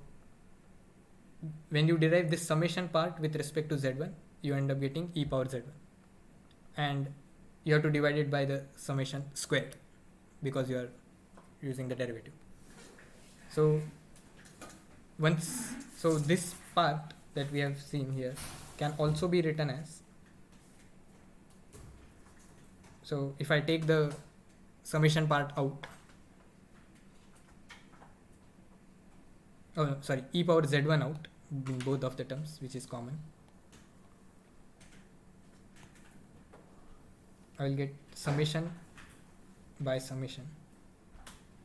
when you derive this summation part with respect to z1, you end up getting e power z1, and you have to divide it by the summation squared because you are using the derivative. So this part that we have seen here can also be written as, so if I take the summation part out, e power z1 out in both of the terms, which is common, I will get summation by summation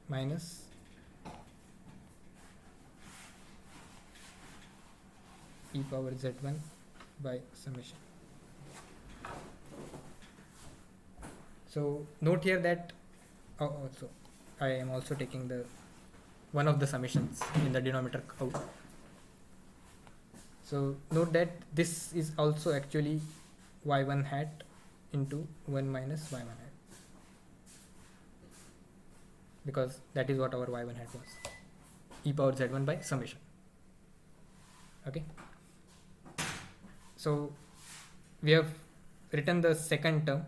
minus e power z1 by summation. So note here that also I am also taking the one of the summations in the denominator out. So note that this is also actually y1 hat into 1 minus y1 hat, because that is what our y1 hat was, e power z1 by summation. Okay, so we have written the second term,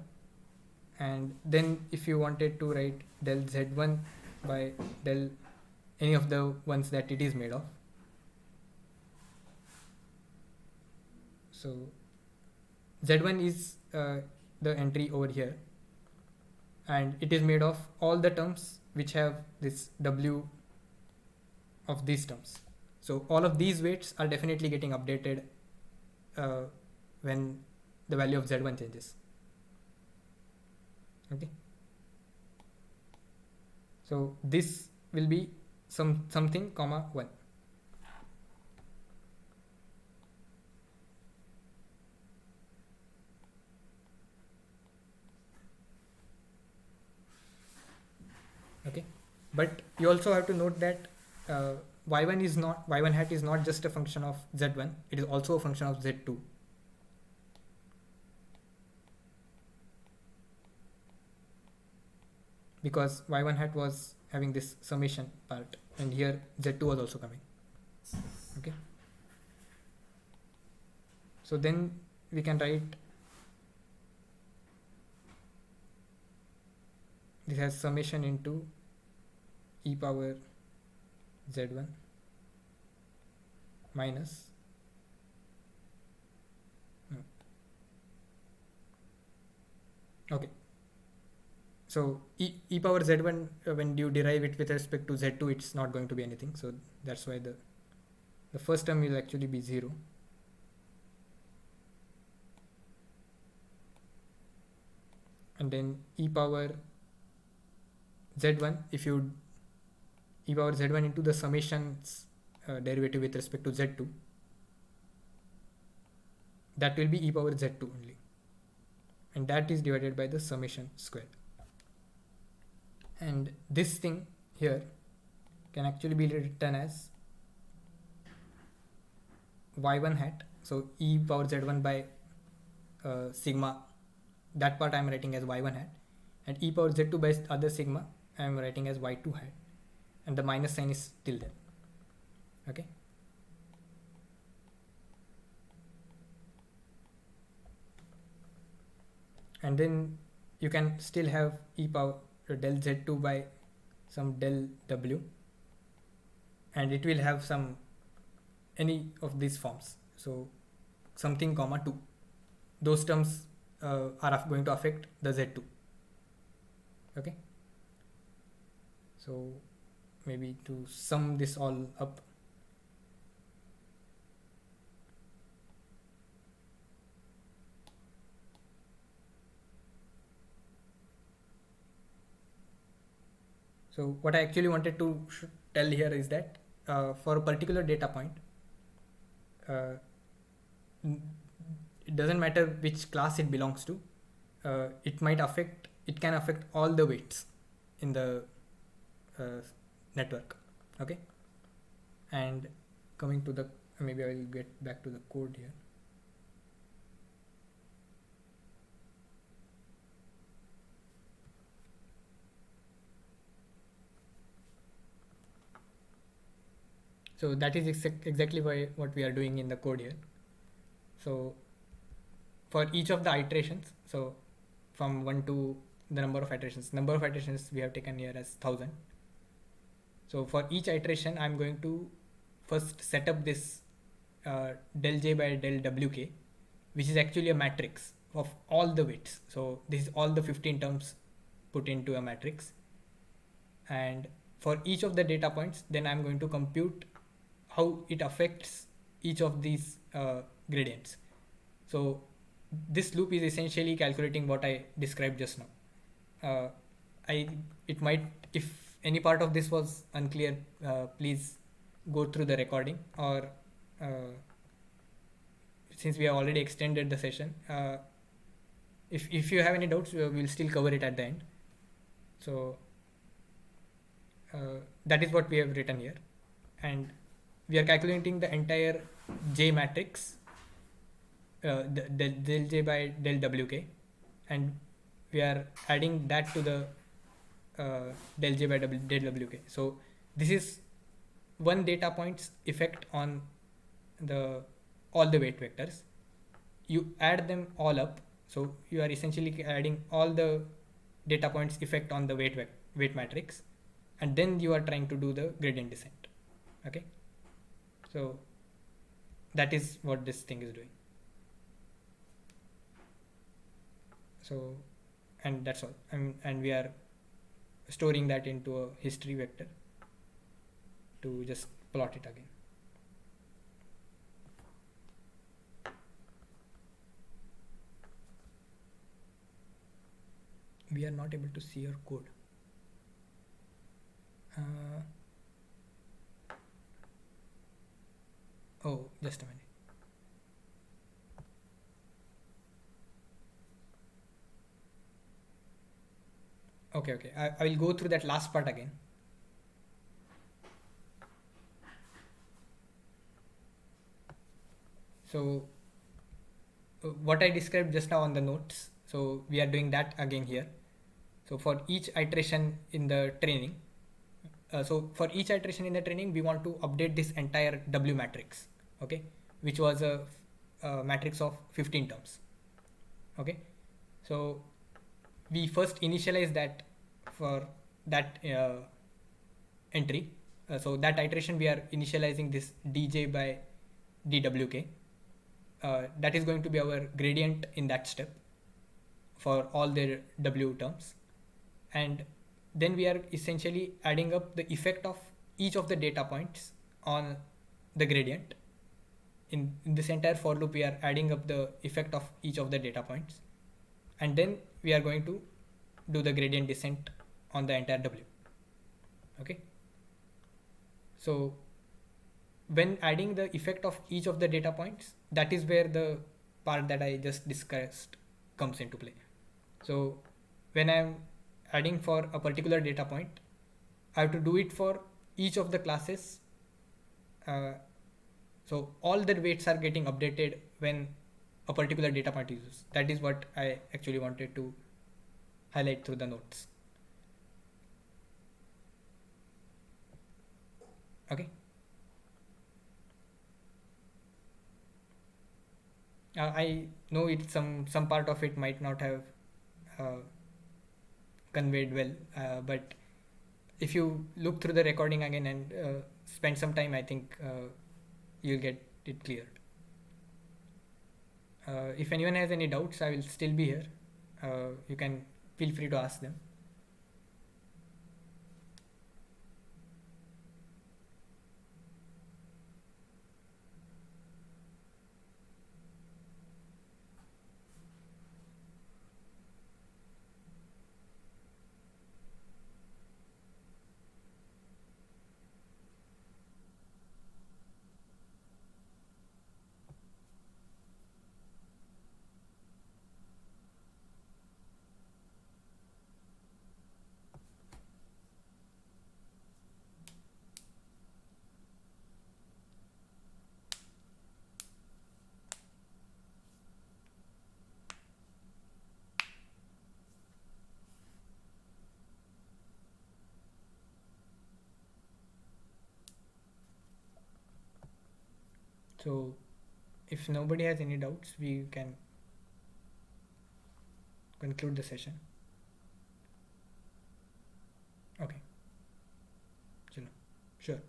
and then if you wanted to write del z1 by del any of the ones that it is made of, so z1 is the entry over here, and it is made of all the terms which have this w of these terms. So all of these weights are definitely getting updated when the value of z1 changes. Okay, so this will be something comma 1. Okay, but you also have to note that y1 hat is not just a function of z1, it is also a function of z2. Because y1 hat was having this summation part, and here z2 was also coming. Okay, so then we can write this has summation into e power z1 minus okay, so e power z1 when you derive it with respect to z2, it's not going to be anything, so that's why the first term will actually be 0, and then e power z1, if you e power z1 into the summations derivative with respect to z2, that will be e power z2 only, and that is divided by the summation square. And this thing here can actually be written as y1 hat, so e power z1 by sigma, that part I am writing as y1 hat, and e power z2 by other sigma I am writing as y2 hat, and the minus sign is still there. Okay, and then you can still have e power del z2 by some del w, and it will have some any of these forms, so something comma 2, those terms are going to affect the z2. Okay, so maybe to sum this all up, So what I actually wanted to tell here is that for a particular data point, uh, it doesn't matter which class it belongs to. It can affect all the weights in the uh, network. Okay, and coming to the, maybe I will get back to the code here. So that is exactly what we are doing in the code here. So for each of the iterations, so from 1 to the number of iterations we have taken here as 1000. So for each iteration I'm going to first set up this del j by del wk, which is actually a matrix of all the weights. So this is all the 15 terms put into a matrix, and for each of the data points then I'm going to compute how it affects each of these gradients. So this loop is essentially calculating what I described just now. It might, if any part of this was unclear, please go through the recording, or since we have already extended the session, if you have any doubts, we'll still cover it at the end. So that is what we have written here, and we are calculating the entire J matrix, del J by del WK, and we are adding that to the del J by del WK. So this is one data point's effect on the all the weight vectors. You add them all up, so you are essentially adding all the data points effect on the weight matrix, and then you are trying to do the gradient descent. Okay, so that is what this thing is doing. So, and that's all. And we are storing that into a history vector to just plot it again. We are not able to see your code. Oh, just a minute. Okay. I will go through that last part again. So what I described just now on the notes, so we are doing that again here. So for each iteration in the training, we want to update this entire W matrix, okay, which was a matrix of 15 terms. Okay, so we first initialize that for that entry. So that iteration we are initializing this dj by dwk. That is going to be our gradient in that step for all the W terms, and then we are essentially adding up the effect of each of the data points on the gradient. In this entire for loop, we are adding up the effect of each of the data points, and then we are going to do the gradient descent on the entire W. Okay, so when adding the effect of each of the data points, that is where the part that I just discussed comes into play. So when I'm adding for a particular data point, I have to do it for each of the classes. So all the weights are getting updated when a particular data point is used. That is what I actually wanted to highlight through the notes. Okay. I know it some part of it might not have conveyed well, but if you look through the recording again and spend some time, I think you'll get it cleared. If anyone has any doubts, I will still be here. You can feel free to ask them. So if nobody has any doubts, we can conclude the session. Okay. Chalo. Sure.